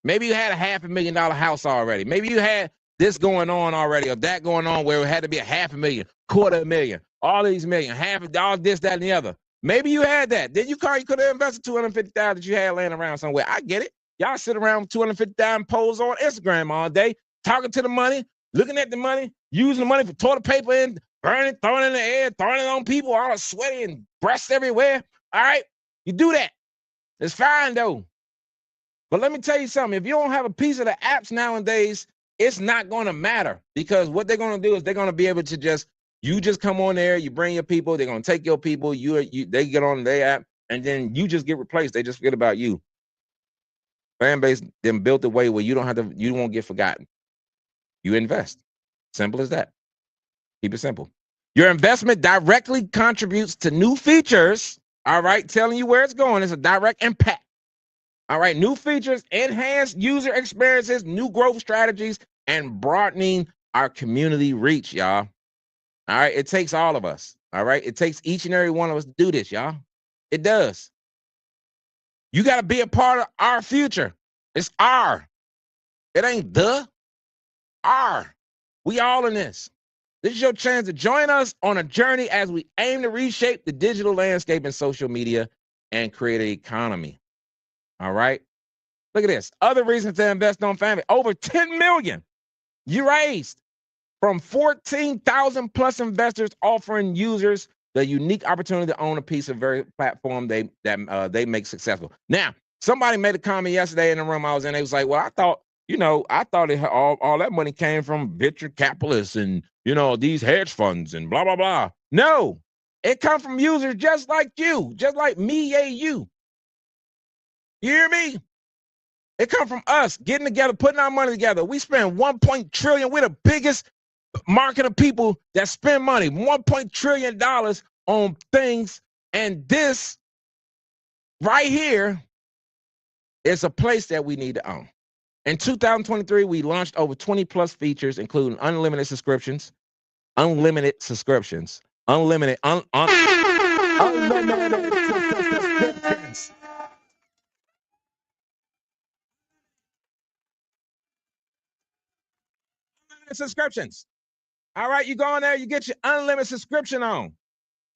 Maybe you had a $500,000 house already. Maybe you had this going on already or that going on where it had to be a $500,000, $250,000, all these million, half of all this, that, and the other. Maybe you had that. Then you could have invested 250,000 that you had laying around somewhere. I get it. Y'all sit around with 250,000 posts on Instagram all day, talking to the money, looking at the money, using the money for toilet paper and burning, throwing it in the air, throwing it on people, all sweaty and breasts everywhere. All right, you do that. It's fine though. But let me tell you something. If you don't have a piece of the apps nowadays, it's not going to matter because what they're going to do is they're going to be able to you just come on there, you bring your people, they're going to take your people, they get on their app, and then you just get replaced. They just forget about you. Fanbase then built a way where you won't get forgotten. You invest. Simple as that. Keep it simple. Your investment directly contributes to new features. All right, telling you where it's going. It's a direct impact. All right, new features, enhanced user experiences, new growth strategies, and broadening our community reach, y'all. All right, it takes all of us. All right, it takes each and every one of us to do this, y'all. It does. You got to be a part of our future. It's our. It ain't the. Our. We all in this. This is your chance to join us on a journey as we aim to reshape the digital landscape and social media and create an economy. All right. Look at this. Other reasons to invest on Fanbase. Over 10 million you raised from 14,000 plus investors, offering users the unique opportunity to own a piece of very platform they make successful. Now, somebody made a comment yesterday in the room I was in. They was like, well, I thought all that money came from venture capitalists and, these hedge funds and blah, blah, blah. No, it comes from users just like you, just like me, you. You hear me? It comes from us getting together, putting our money together. We spend 1 trillion. We're the biggest market of people that spend money, $1 trillion on things. And this right here is a place that we need to own. In 2023, we launched over 20 plus features, including unlimited subscriptions, unlimited subscriptions. Subscriptions. All right, you go in there, you get your unlimited subscription on.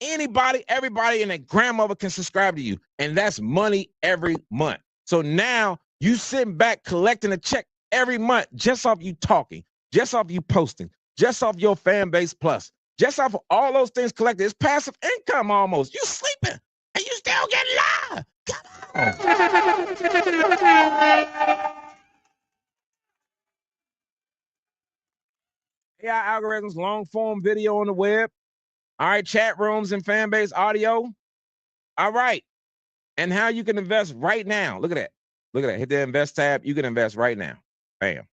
Anybody, everybody, and their grandmother can subscribe to you, and that's money every month. So now you sitting back collecting a check every month just off you talking, just off you posting, just off your Fanbase Plus, just off of all those things collected. It's passive income almost. You sleeping and you still get live. Come on. AI algorithms, long form video on the web. All right, chat rooms and Fanbase audio. All right. And how you can invest right now. Look at that. Look at that. Hit the invest tab. You can invest right now. Bam.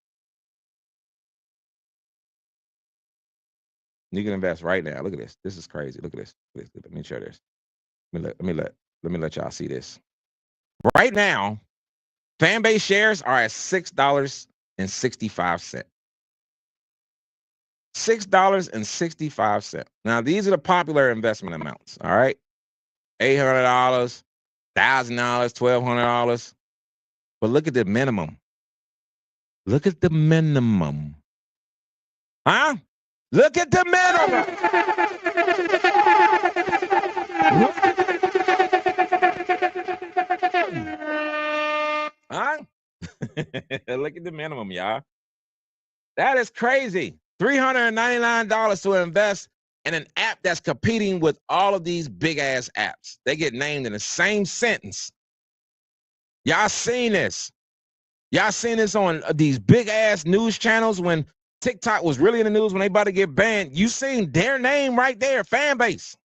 You can invest right now. Look at this. This is crazy. Look at this. Let me share this. Let me let y'all see this. Right now, Fanbase shares are at $6.65. $6.65. Now, these are the popular investment amounts. All right. $800, $1,000, $1,200. But look at the minimum. Look at the minimum. Huh? Look at the minimum. Huh? Look at the minimum, y'all. That is crazy. $399 to invest in an app that's competing with all of these big ass apps. They get named in the same sentence. Y'all seen this. Y'all seen this on these big ass news channels when TikTok was really in the news when they about to get banned. You seen their name right there, Fanbase.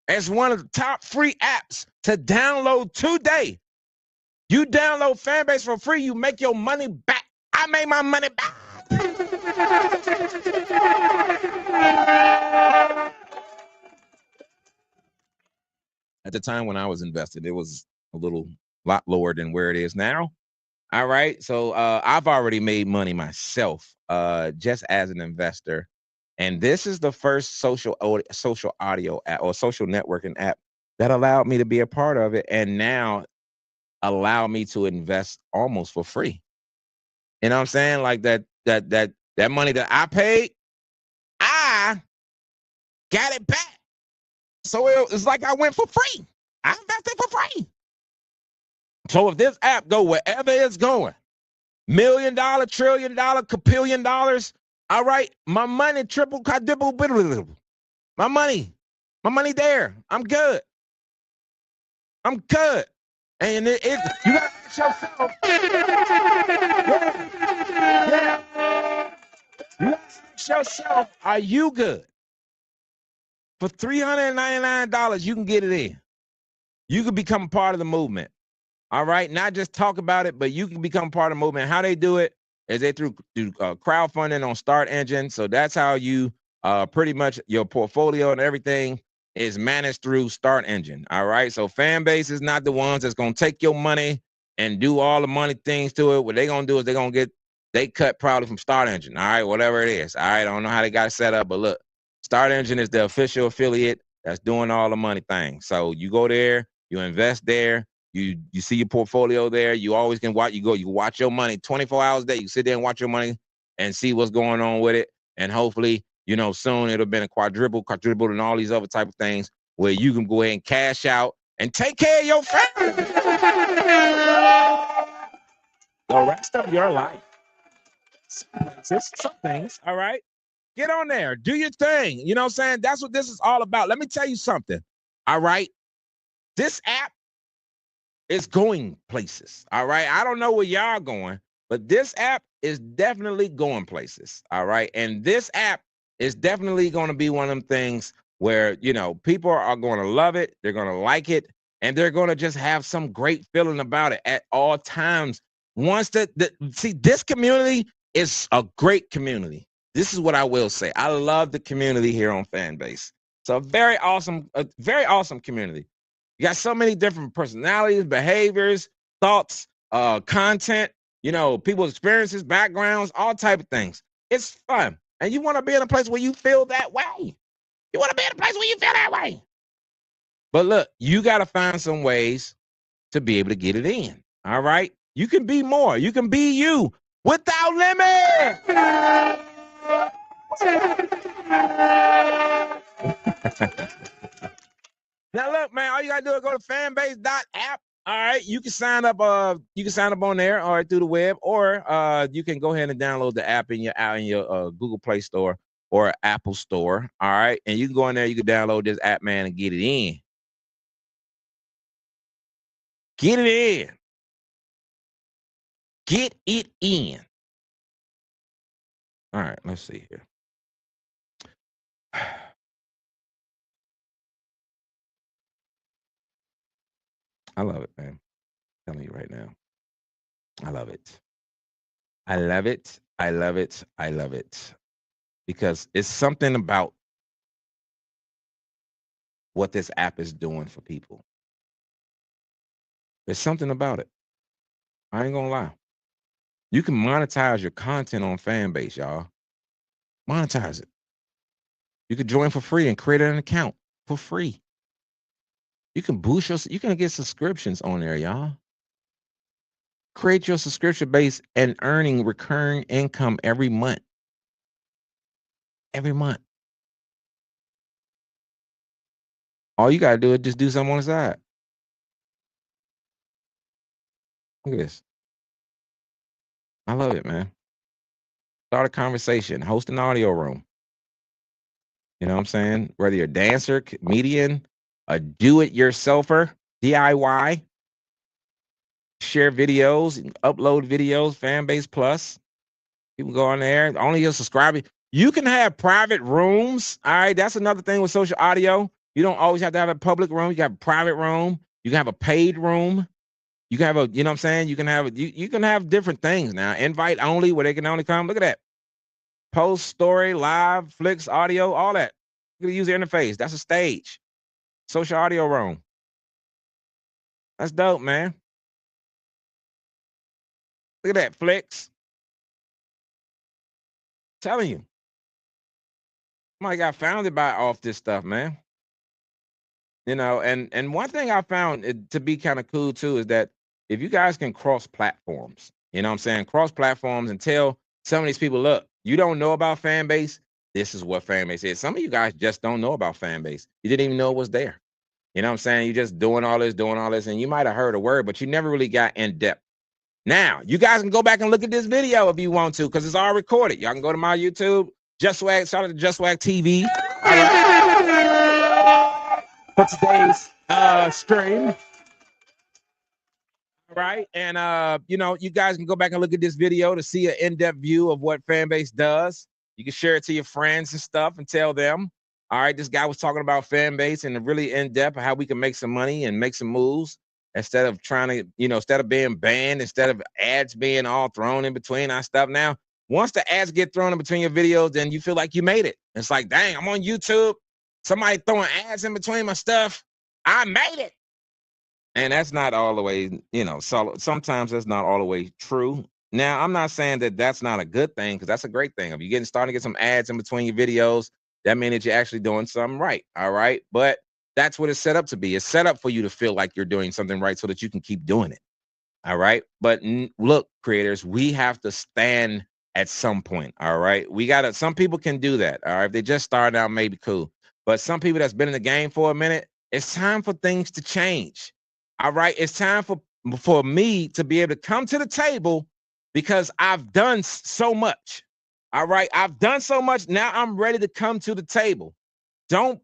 As one of the top free apps to download today. You download Fanbase for free, you make your money back. I made my money back. At the time when I was invested, it was a lot lower than where it is now. All right. So I've already made money myself just as an investor. And this is the first social audio app or social networking app that allowed me to be a part of it and now allow me to invest almost for free. You know what I'm saying? Like that money that I paid, I got it back. So it's like I went for free. I invested for free. So if this app go wherever it's going, $1 million, $1 trillion, $1 billion, all right, my money triple, quadruple, my money there. I'm good. I'm good. And you gotta ask yourself. You gotta ask yourself, are you good? For $399, you can get it in. You can become a part of the movement. All right, not just talk about it, but you can become part of the movement. How they do it is they do crowdfunding on Start Engine. So that's how you pretty much your portfolio and everything is managed through Start Engine. All right, so Fanbase is not the ones that's gonna take your money and do all the money things to it. What they're gonna do is they cut probably from Start Engine. All right, whatever it is. All right, I don't know how they got it set up, but look, Start Engine is the official affiliate that's doing all the money things. So you go there, you invest there. You see your portfolio there. You always can watch. You watch your money 24 hours a day. You sit there and watch your money and see what's going on with it. And hopefully soon it'll be a quadruple, and all these other type of things where you can go ahead and cash out and take care of your family the rest of your life. Some things, all right? Get on there. Do your thing. You know what I'm saying? That's what this is all about. Let me tell you something, all right? This app is going places, all right? I don't know where y'all going, but this app is definitely going places, all right? And this app is definitely going to be one of them things where, people are going to love it, they're going to like it, and they're going to just have some great feeling about it at all times. Once see, this community is a great community. This is what I will say. I love the community here on Fanbase. It's a very awesome community. You got so many different personalities, behaviors, thoughts, content, people's experiences, backgrounds, all type of things. It's fun. And you want to be in a place where you feel that way. You want to be in a place where you feel that way. But look, you got to find some ways to be able to get it in. All right? You can be more. You can be you without limit. Now look, man, all you gotta do is go to fanbase.app. All right, you can sign up. You can sign up on there, or through the web, or you can go ahead and download the app in your Google Play Store or Apple Store. All right, and you can go in there. You can download this app, man, and get it in. Get it in. Get it in. All right, let's see here. I love it, man. I'm telling you right now. I love it. I love it. I love it. I love it. Because it's something about what this app is doing for people. There's something about it. I ain't gonna lie. You can monetize your content on Fanbase, y'all. Monetize it. You can join for free and create an account for free. You can boost you can get subscriptions on there, y'all. Create your subscription base and earning recurring income every month. Every month. All you gotta do is just do something on the side. Look at this. I love it, man. Start a conversation, host an audio room. You know what I'm saying? Whether you're a dancer, comedian, a do-it-yourselfer, DIY, share videos, upload videos, Fanbase Plus. You can go on there. Only your subscribers. You can have private rooms. All right, that's another thing with social audio. You don't always have to have a public room. You can have a private room. You can have a paid room. You can have you know what I'm saying? You can have you can have different things now. Invite only, where they can only come. Look at that. Post, story, live, flicks, audio, all that. You can use the interface. That's a stage. Social audio room. That's dope, man. Look at that, flicks. I'm telling you. Somebody got founded by off this stuff, man. And one thing I found to be kind of cool too is that if you guys can cross platforms, you know what I'm saying? Cross platforms and tell some of these people, look, you don't know about Fanbase. This is what Fanbase is. Some of you guys just don't know about Fanbase. You didn't even know it was there. You know what I'm saying? You're just doing all this, and you might have heard a word, but you never really got in depth. Now, you guys can go back and look at this video if you want to, because it's all recorded. Y'all can go to my YouTube, Just Swag, shout out to Just Swag TV. All right. For today's stream. Right, and you guys can go back and look at this video to see an in-depth view of what Fanbase does. You can share it to your friends and stuff and tell them, all right, this guy was talking about Fanbase and really in-depth how we can make some money and make some moves instead of trying to, instead of being banned, instead of ads being all thrown in between our stuff. Now, once the ads get thrown in between your videos, then you feel like you made it. It's like, dang, I'm on YouTube. Somebody throwing ads in between my stuff. I made it. And that's not all the way, so sometimes that's not all the way true. Now, I'm not saying that that's not a good thing, because that's a great thing. If you're starting to get some ads in between your videos, that means that you're actually doing something right. All right. But that's what it's set up to be. It's set up for you to feel like you're doing something right so that you can keep doing it. All right. But look, creators, we have to stand at some point. All right. We got to, some people can do that. All right. If they just started out, maybe cool. But some people that's been in the game for a minute, it's time for things to change. All right. It's time for me to be able to come to the table because I've done so much. All right. I've done so much. Now I'm ready to come to the table. Don't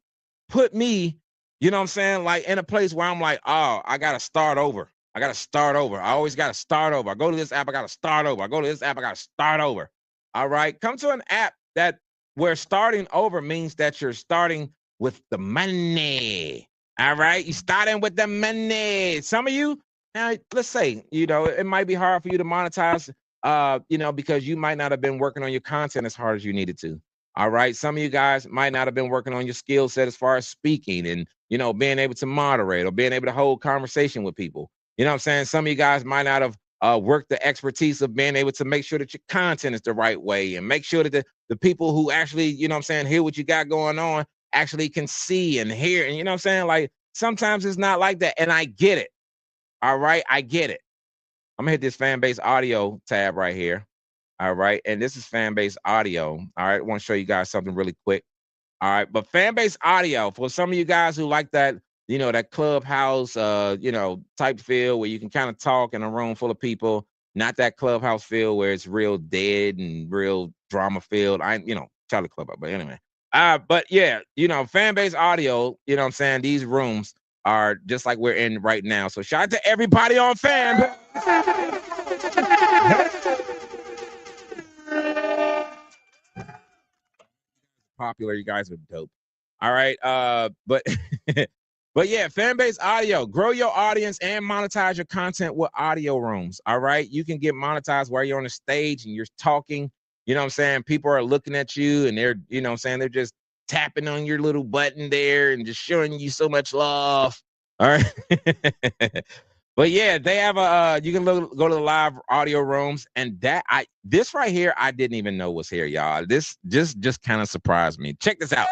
put me, you know what I'm saying, like in a place where I'm like, oh, I got to start over. I got to start over. I always got to start over. I go to this app, I got to start over. I go to this app, I got to start over. All right. Come to an app that where starting over means that you're starting with the money. All right. You're starting with the money. Some of you, now, let's say, you know, it might be hard for you to monetize, you know, because you might not have been working on your content as hard as you needed to. All right. Some of you guys might not have been working on your skill set as far as speaking and, you know, being able to moderate or being able to hold conversation with people. You know what I'm saying? Some of you guys might not have worked the expertise of being able to make sure that your content is the right way and make sure that the people who actually, you know what I'm saying, hear what you got going on actually can see and hear. And you know what I'm saying? Like sometimes it's not like that. And I get it. All right. I get it. I'm gonna hit this Fanbase audio tab right here. All right. And this is Fanbase audio. All right. I want to show you guys something really quick. All right. But Fanbase audio, for some of you guys who like that, you know, that clubhouse, you know, type feel where you can kind of talk in a room full of people, not that clubhouse feel where it's real dead and real drama filled. You know, Charlie Club, but anyway. But yeah, you know, Fanbase audio, you know what I'm saying? These rooms are just like we're in right now. So shout out to everybody on Fanbase. Popular, you guys are dope. All right. But but yeah, Fanbase audio, grow your audience and monetize your content with audio rooms. All right. You can get monetized while you're on the stage and you're talking. You know what I'm saying? People are looking at you and they're, you know what I'm saying, they're just tapping on your little button there and just showing you so much love. All right. But yeah, they have a you can go to the live audio rooms, and this right here I didn't even know was here, y'all. This just kind of surprised me. Check this out.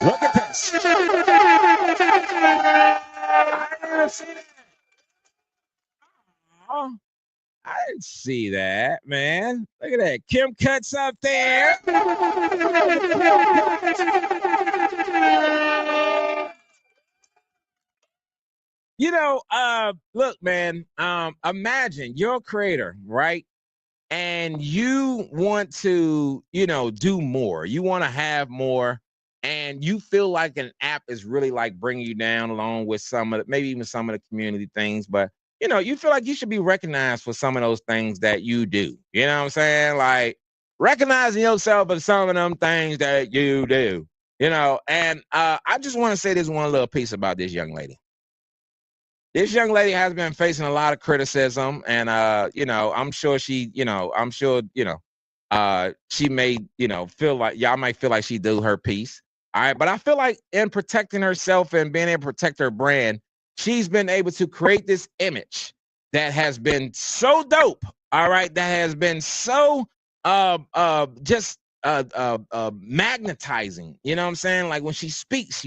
Look at this. I didn't see that, man. Look at that. Kim Cuts up there. You know, look, man, imagine you're a creator, right? And you want to, you know, do more. You want to have more, and you feel like an app is really like bringing you down along with some of the, maybe even some of the community things, but you know, you feel like you should be recognized for some of those things that you do. You know what I'm saying? Like recognizing yourself for some of them things that you do, you know. And I just want to say this one little piece about this young lady. This young lady has been facing a lot of criticism, and you know, I'm sure she, you know, she may, you know, feel like y'all might feel like she do her piece. All right, but I feel like in protecting herself and being able to protect her brand, she's been able to create this image that has been so dope. All right, that has been so just magnetizing. You know what I'm saying? Like when she speaks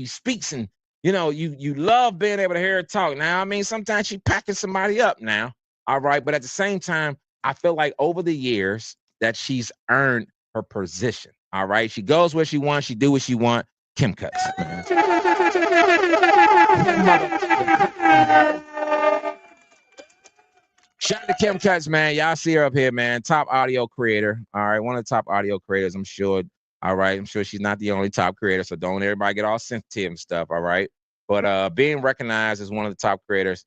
and you know, you love being able to hear her talk. Now, I mean, sometimes she packing somebody up now. All right. But at the same time, I feel like over the years that she's earned her position. All right. She goes where she wants, she do what she want. Kim Cuts. Shout out to Kim Cuts, man. Y'all see her up here, man. Top audio creator. All right. One of the top audio creators, I'm sure. All right. I'm sure she's not the only top creator. So don't everybody get all sensitive and stuff. All right. But being recognized as one of the top creators,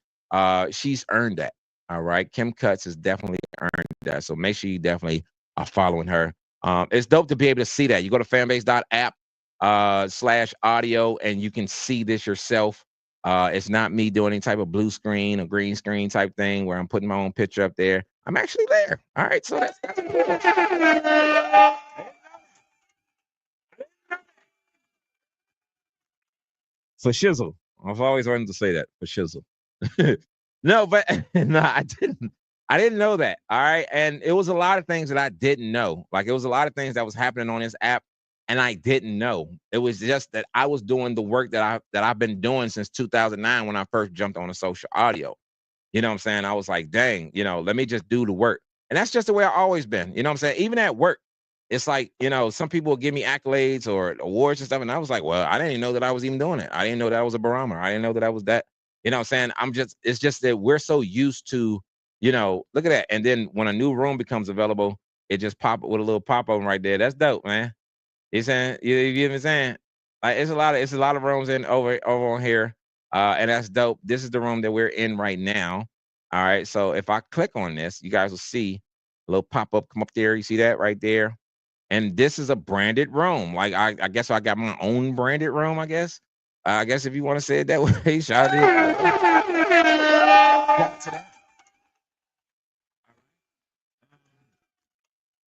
she's earned that. All right. Kim Cuts has definitely earned that. So make sure you definitely are following her. It's dope to be able to see that. You go to fanbase.app /audio and you can see this yourself. It's not me doing any type of blue screen or green screen type thing where I'm putting my own picture up there. I'm actually there. All right. So that's cool. For shizzle. I've always wanted to say that for shizzle. No, but no, I didn't. I didn't know that. All right. And it was a lot of things that I didn't know. Like it was a lot of things that was happening on this app and I didn't know. It was just that I was doing the work that I've been doing since 2009 when I first jumped on a social audio. You know what I'm saying? I was like, dang, you know, let me just do the work. And that's just the way I always been. You know what I'm saying? Even at work, it's like, you know, some people will give me accolades or awards and stuff. And I was like, well, I didn't even know that I was even doing it. I didn't know that I was a barometer. I didn't know that I was that. You know what I'm saying? It's just that we're so used to, you know, look at that. And then when a new room becomes available, it just pop up with a little pop on right there. That's dope, man. You saying, you know what I'm saying? Like it's a lot of rooms in over on here. And that's dope. This is the room that we're in right now. All right. So if I click on this, you guys will see a little pop-up come up there. You see that right there? And this is a branded room. Like I guess I got my own branded room, I guess. I guess if you want to say it that way, shout it.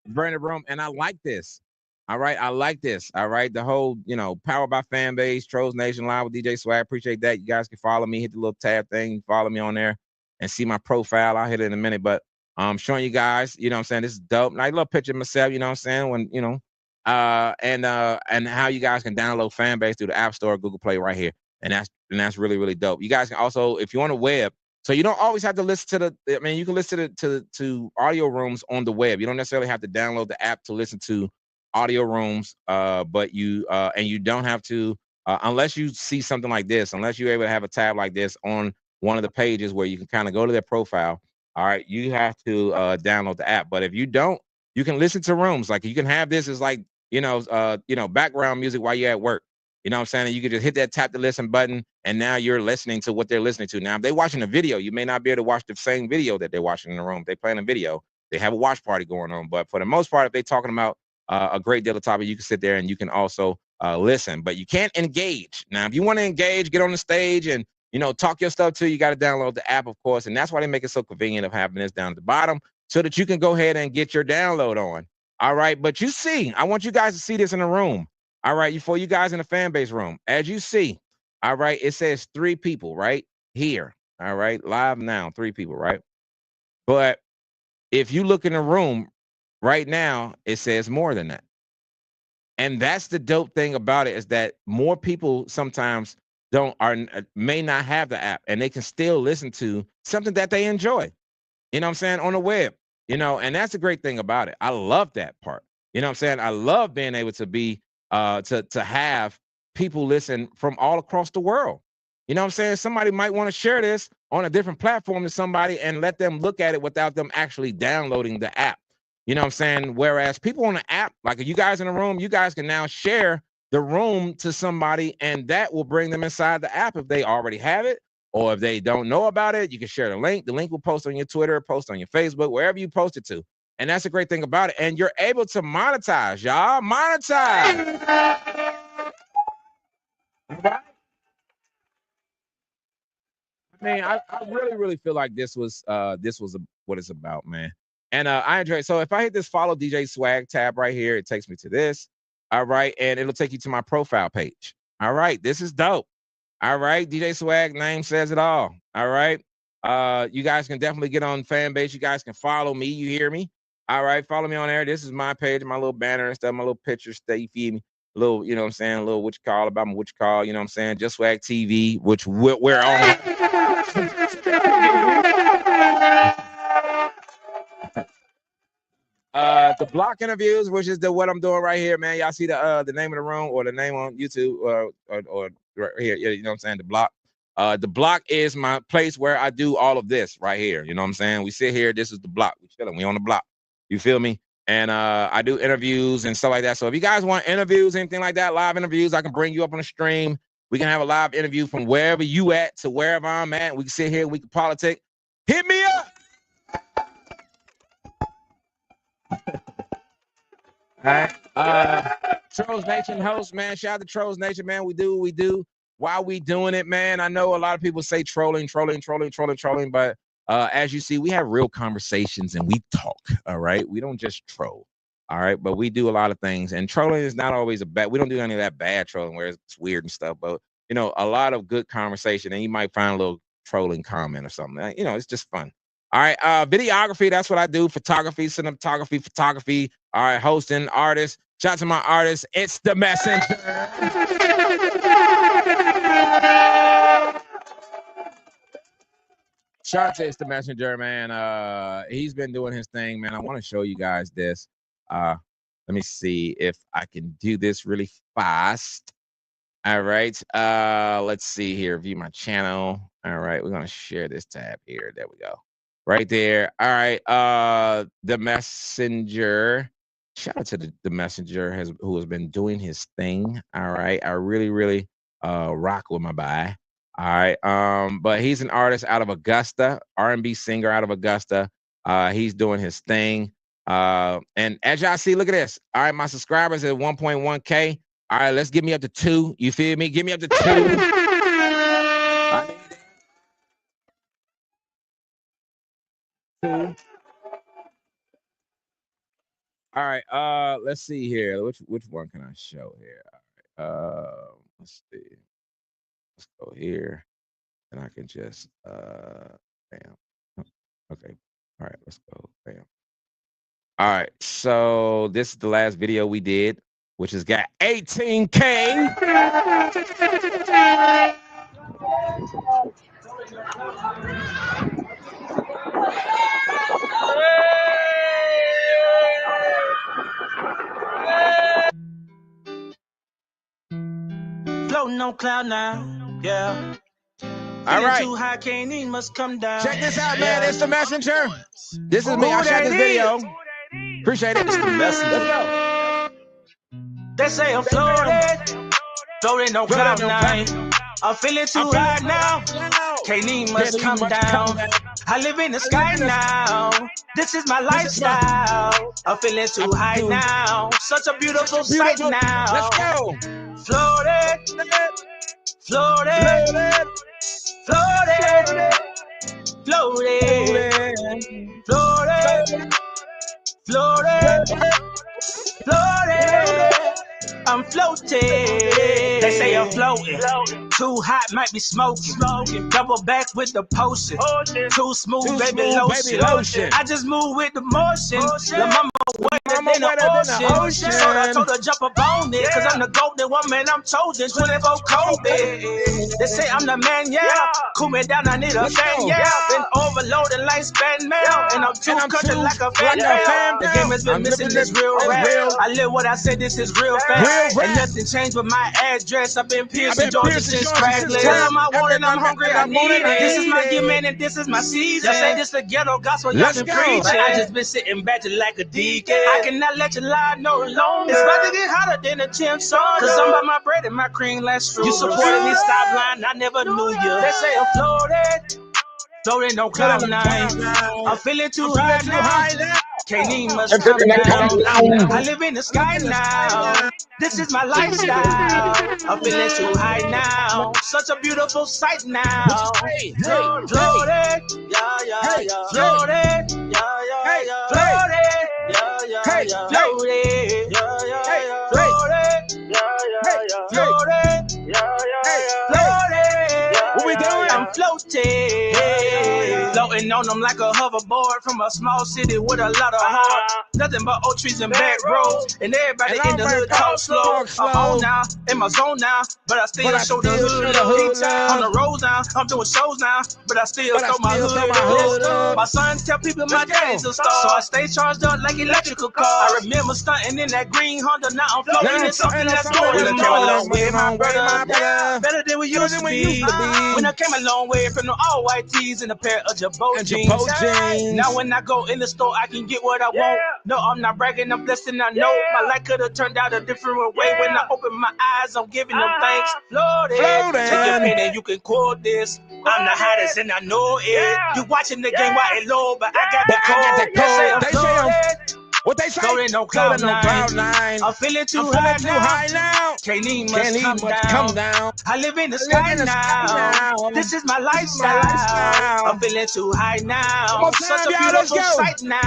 Branded room, and I like this. All right, I like this. All right, the whole, you know, powered by Fanbase, Trolls Nation Live with DJ Swagg. Appreciate that. You guys can follow me, hit the little tab thing, follow me on there, and see my profile. I'll hit it in a minute, but I'm showing you guys. You know what I'm saying? This is dope. Nice little picture of myself. You know what I'm saying? When you know, and how you guys can download Fanbase through the App Store, Google Play, right here, and that's really really dope. You guys can also, if you're on the web. So you don't always have to listen to the. I mean, you can listen to audio rooms on the web. You don't necessarily have to download the app to listen to audio rooms. But you and you don't have to unless you see something like this. Unless you're able to have a tab like this on one of the pages where you can kind of go to their profile. All right, you have to download the app. But if you don't, you can listen to rooms. Like you can have this as like background music while you're at work. You know what I'm saying? And you can just hit that tap to listen button, and now you're listening to what they're listening to. Now, if they're watching a video, you may not be able to watch the same video that they're watching in the room. They're playing a video. They have a watch party going on. But for the most part, if they're talking about a great deal of topic, you can sit there and you can also listen. But you can't engage. Now, if you want to engage, get on the stage and, you know, talk your stuff too, you got to download the app, of course. And that's why they make it so convenient of having this down at the bottom so that you can go ahead and get your download on. All right. But you see, I want you guys to see this in the room. All right, for you guys in the Fanbase room, as you see, all right, it says 3 people right here. All right, live now, 3 people, right? But if you look in the room right now, it says more than that. And that's the dope thing about it, is that more people sometimes may not have the app, and they can still listen to something that they enjoy. You know what I'm saying? On the web, you know, and that's the great thing about it. I love that part. You know what I'm saying? I love being able to be to have people listen from all across the world. You know what I'm saying? Somebody might want to share this on a different platform to somebody and let them look at it without them actually downloading the app. You know what I'm saying? Whereas people on the app, like you guys in the room, you guys can now share the room to somebody, and that will bring them inside the app if they already have it. Or if they don't know about it, you can share the link. The link will post on your Twitter, post on your Facebook, wherever you post it to. And that's a great thing about it. And you're able to monetize, y'all. Monetize. I mean, I really, really feel like this was what it's about, man. And I enjoy it. So if I hit this follow DJ Swagg tab right here, it takes me to this. All right, and it'll take you to my profile page. All right, this is dope. All right, DJ Swagg, name says it all. All right. You guys can definitely get on Fanbase. You guys can follow me. You hear me? All right, follow me on there. This is my page, my little banner and stuff, my little picture stuff. You feel me? A little, you know what I'm saying? A little what you call about my what you call, you know what I'm saying? Just Swag TV, which we're on. The block interviews, which is what I'm doing right here, man. Y'all see the name of the room or the name on YouTube or right here, you know what I'm saying? The block. The block is my place where I do all of this right here. You know what I'm saying? We sit here. This is the block. We chilling. We on the block. You feel me? And I do interviews and stuff like that. So if you guys want interviews, anything like that, live interviews, I can bring you up on the stream. We can have a live interview from wherever you at to wherever I'm at. We can sit here. We can politic. Hit me up. All right. Trolls Nation host, man. Shout out to Trolls Nation, man. We do. Why we doing it, man? I know a lot of people say trolling, but as you see, we have real conversations and we talk. All right. We don't just troll. All right. But we do a lot of things. And trolling is not always we don't do any of that bad trolling where it's weird and stuff. But, you know, a lot of good conversation. And you might find a little trolling comment or something. You know, it's just fun. All right, videography, that's what I do. Photography, cinematography. All right, hosting, artists. Shout out to my artists. It's the messenger. Shout out to It's the Messenger, man. He's been doing his thing, man. I want to show you guys this. Let me see if I can do this really fast. All right. Let's see here. View my channel. All right. We're gonna share this tab here. There we go. Right there. All right. The Messenger. Shout out to the Messenger who has been doing his thing. All right. I really rock with my guy. All right. But he's an artist out of Augusta, R&B singer out of Augusta. He's doing his thing. And as y'all see, look at this. All right, my subscribers at 1.1K. All right, let's get me up to 2. You feel me? Give me up to 2. All right. Let's see here. Which one can I show here? All right. Let's see. Let's go here, and I can just bam. Okay. All right. Let's go. Bam. All right. So this is the last video we did, which has got 18K. Floating on cloud now, yeah. All right. Too high, can't even must come down. Check this out, man. It's the Messenger. This is me. I shot this video. Appreciate it. It's the Messenger. Let's go. They say I'm floating on cloud nine. I'm feeling too high now. Can't even must come down. I live in the sky now. This is my lifestyle. I'm feeling too high now. Such a beautiful sight now. Let's go. Floating, I'm floating. They say I'm floating. Too hot, might be smoking. Double back with the potion. Too smooth, baby lotion. I just move with the motion. The mama wetter than the ocean. So I told her jump up on it. Cause I'm the golden woman, I'm chosen. 24 COVID. They say I'm the man, yeah. Cool me down, I need a fan, yeah. Been overloaded like span mail. And I'm too country like a fan mail. The game has been missing this real rap. I live what I say, this is real fast. And nothing changed but my address. I've been piercing Georgia since Craigslist. Tell them I want it, I'm hungry, I need it. This is my gift, man, and this is my season. Y'all say this the ghetto gospel, y'all been preaching. I just been sitting back just like a deacon. I cannot let you lie no longer. It's about to get hotter than a 10 song. Cause I'm about my bread and my cream last true. You supported me, stop lying, I never knew you. They say I'm floating on cloud nine. I'm feeling too high now. Can't even must come down. I live in the sky now. This is my lifestyle. I'm feeling too high now. Such a beautiful sight now. Floating, yeah, yeah, yeah. Floating, yeah, yeah, yeah. Floating, yeah, yeah, yeah. Floating, yeah, yeah, yeah. Floating, yeah, yeah, yeah. Floating, yeah, yeah, yeah. Floating. What we doing? I'm floating. Floating on them like a hoverboard from a small city with a lot of heart. Nothing but old trees and back roads. And everybody in the hood talk slow. I'm on now, in my zone now. But I still show the hood love. On the road now, I'm doing shows now. But I still throw my hood up. My sons tell people my daddy's a star. So I stay charged up like electrical car. I remember stunting in that green Honda. Now I'm floating in something that's going on. We came a long way, my brother. Better than we used to be. When I came a long way from the all white tees and a pair of Jabot jeans. Now when I go in the store, I can get what I want. No, I'm not bragging, I'm blessed and I know my life could have turned out a different way. When I open my eyes, I'm giving them thanks. Floating. Take your pen and you can quote this. I'm the hottest and I know it. You watching the game while it low, but I got the code. They say I'm what they say? Floating on cloud nine. I'm feeling too high now. Can't even must come down. I live in the sky now. This is my lifestyle. I'm feeling too high now. Such a beautiful sight now.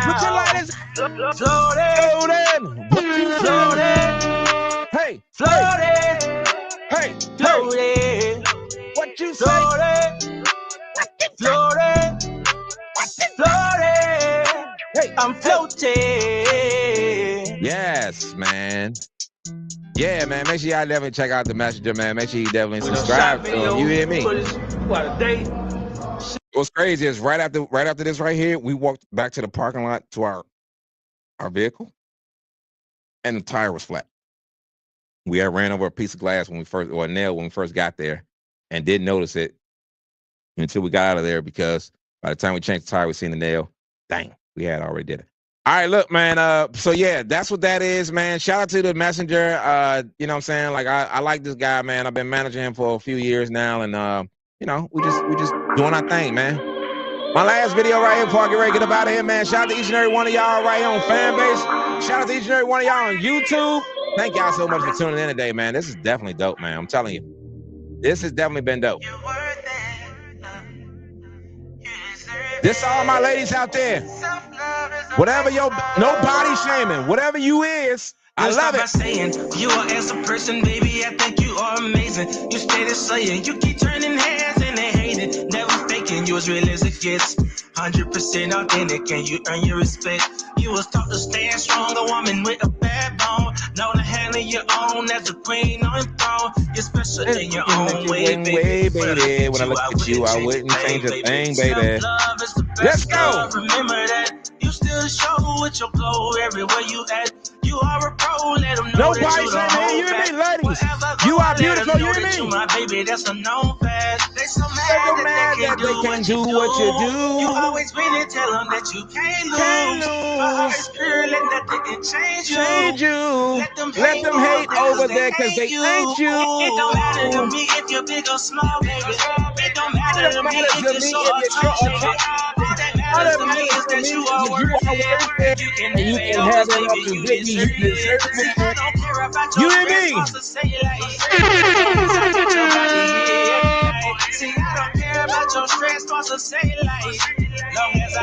Floating. Hey. Floating. What you say? Floating. Hey. I'm floating. Yes, man. Yeah, man. Make sure y'all definitely check out the Messenger, man. Make sure you definitely subscribe to him. You hear me? What a day. What's crazy is right after this right here, we walked back to the parking lot to our vehicle, and the tire was flat. We had ran over a piece of glass or a nail when we first got there, and didn't notice it until we got out of there, because by the time we changed the tire, we seen the nail. Dang, we had already did it. All right, look, man. So yeah, that's what that is, man. Shout out to the messenger. You know what I'm saying? Like I like this guy, man. I've been managing him for a few years now, and you know, we just doing our thing, man. My last video right here before I get ready to get up out of here, man. Shout out to each and every one of y'all right here on Fanbase. Shout out to each and every one of y'all on YouTube. Thank y'all so much for tuning in today, man. This is definitely dope, man. I'm telling you, this has definitely been dope. This all my ladies out there. Whatever no body shaming, whatever you is, I love it. Saying, you are as a person, baby, I think you are amazing. You steady saying, you keep turning heads and they hate it. Never faking, you as real as it gets. 100% authentic and you earn your respect. You was taught to stand strong, a woman with a backbone. Know to handle your own as a queen on the throne. You're special in your own way, baby. When I look at you, I wouldn't change a thing, baby. Let's go. Remember that you still show with your glow everywhere you at. You are a pro, let them know that you don't hold back. Ladies, you are beautiful, you and me. My baby, that's a known fact. They so mad that they can't do what you do. You always really tell them that you can't lose. My heart is pure, let nothing can change you. Let them hate over there because they hate you. It don't matter to me if you're big or small, baby. It don't matter to me if you're short or tall, baby. All that matters to me is that you are worth it. You can have it up to baby. You deserve it. You and me. See, I don't care about your stress, cause I say it like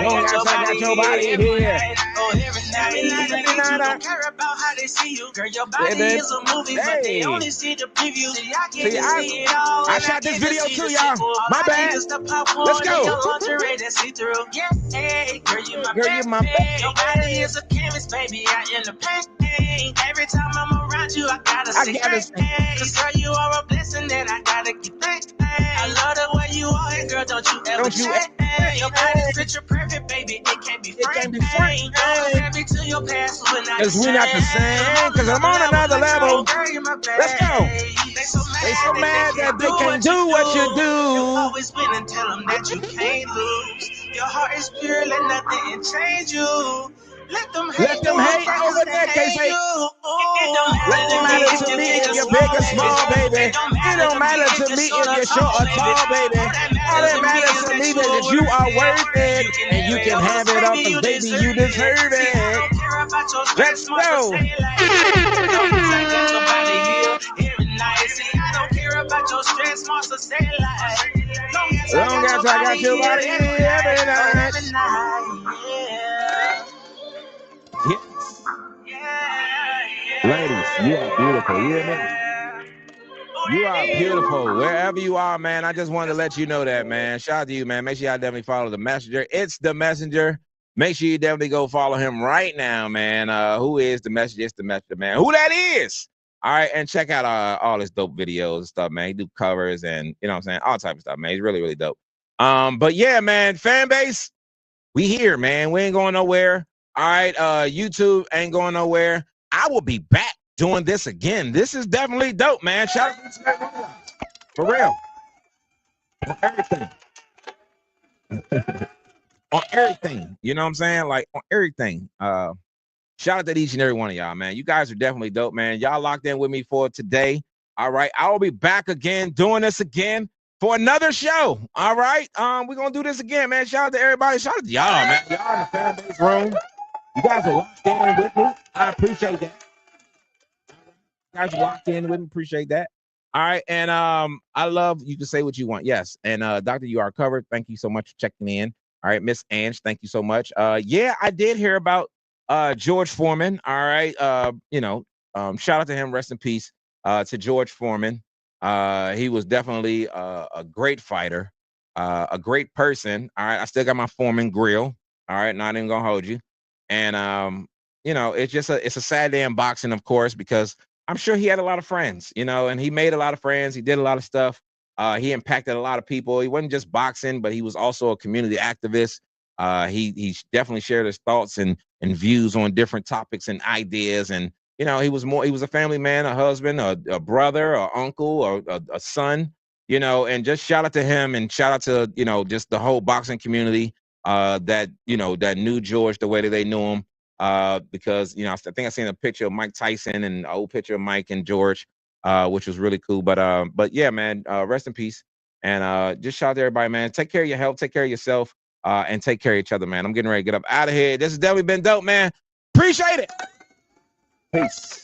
long as I got your body here. Oh, every night. I don't care about how they see you. Girl, your body is a movie, but they only see the preview. See, I get to see it all. I shot this video too, y'all. My bad. Let's go. Yeah, hey, girl, you my baby. Your body is a canvas, baby. I in the paint. Every time I'm around you, I gotta say thanks. Cause girl, you are a blessing that I gotta get thanked. I love the way you are, and girl, don't you ever change. Your body's picture perfect, baby. It can't be framed. Don't compare me to your past. Cause we're not the same. Cause I'm on another level. Let's go. They so mad that they can't do what you do. You always win and tell them that you can't lose. Your heart is pure, let nothing change you. Let them hate over there, cause it don't matter to me if you're big or small, baby. It don't matter to me if you're short or tall, baby. All that matters to me is that you are worth it, and you can have it up, cause baby, you deserve it. Let's go. Long as I got your body every night. Yes. Ladies, you are beautiful. You hear me? You are beautiful. Wherever you are, man, I just wanted to let you know that, man. Shout out to you, man. Make sure y'all definitely follow the messenger. It's the messenger. Make sure you definitely go follow him right now, man. Who is the messenger? It's the messenger, man. Who that is? All right, and check out all his dope videos and stuff, man. He do covers and, you know what I'm saying, all type of stuff, man. He's really, really dope. But yeah, man, Fanbase, we here, man. We ain't going nowhere. All right, YouTube ain't going nowhere. I will be back doing this again. This is definitely dope, man. Shout out to you. For real. On everything. On everything. You know what I'm saying? Like, on everything. Shout out to each and every one of y'all, man. You guys are definitely dope, man. Y'all locked in with me for today. All right, I will be back again, doing this again for another show. All right, we're going to do this again, man. Shout out to everybody. Shout out to y'all, man. Y'all in the Fanbase room. You guys are locked in with me. I appreciate that. You guys are locked in with me. Appreciate that. All right. And I love, you can say what you want. Yes. And Doctor, you are covered. Thank you so much for checking in. All right. Miss Ange, thank you so much. Yeah, I did hear about George Foreman. All right. Shout out to him. Rest in peace to George Foreman. He was definitely a great fighter, a great person. All right. I still got my Foreman grill. All right. Not even gonna hold you. And it's a sad day in boxing, of course, because I'm sure he had a lot of friends, and he made a lot of friends. He did a lot of stuff. He impacted a lot of people. He wasn't just boxing, but he was also a community activist. He definitely shared his thoughts and views on different topics and ideas. And he was a family man, a husband, a brother, a uncle, or a son. And just shout out to him and shout out to just the whole boxing community that knew George the way that they knew him. Because I think I seen a picture of Mike Tyson and an old picture of Mike and George, which was really cool. But yeah, man, rest in peace. And just shout out to everybody, man. Take care of your health, take care of yourself, and take care of each other, man. I'm getting ready to get up out of here. This has definitely been dope, man. Appreciate it. Peace.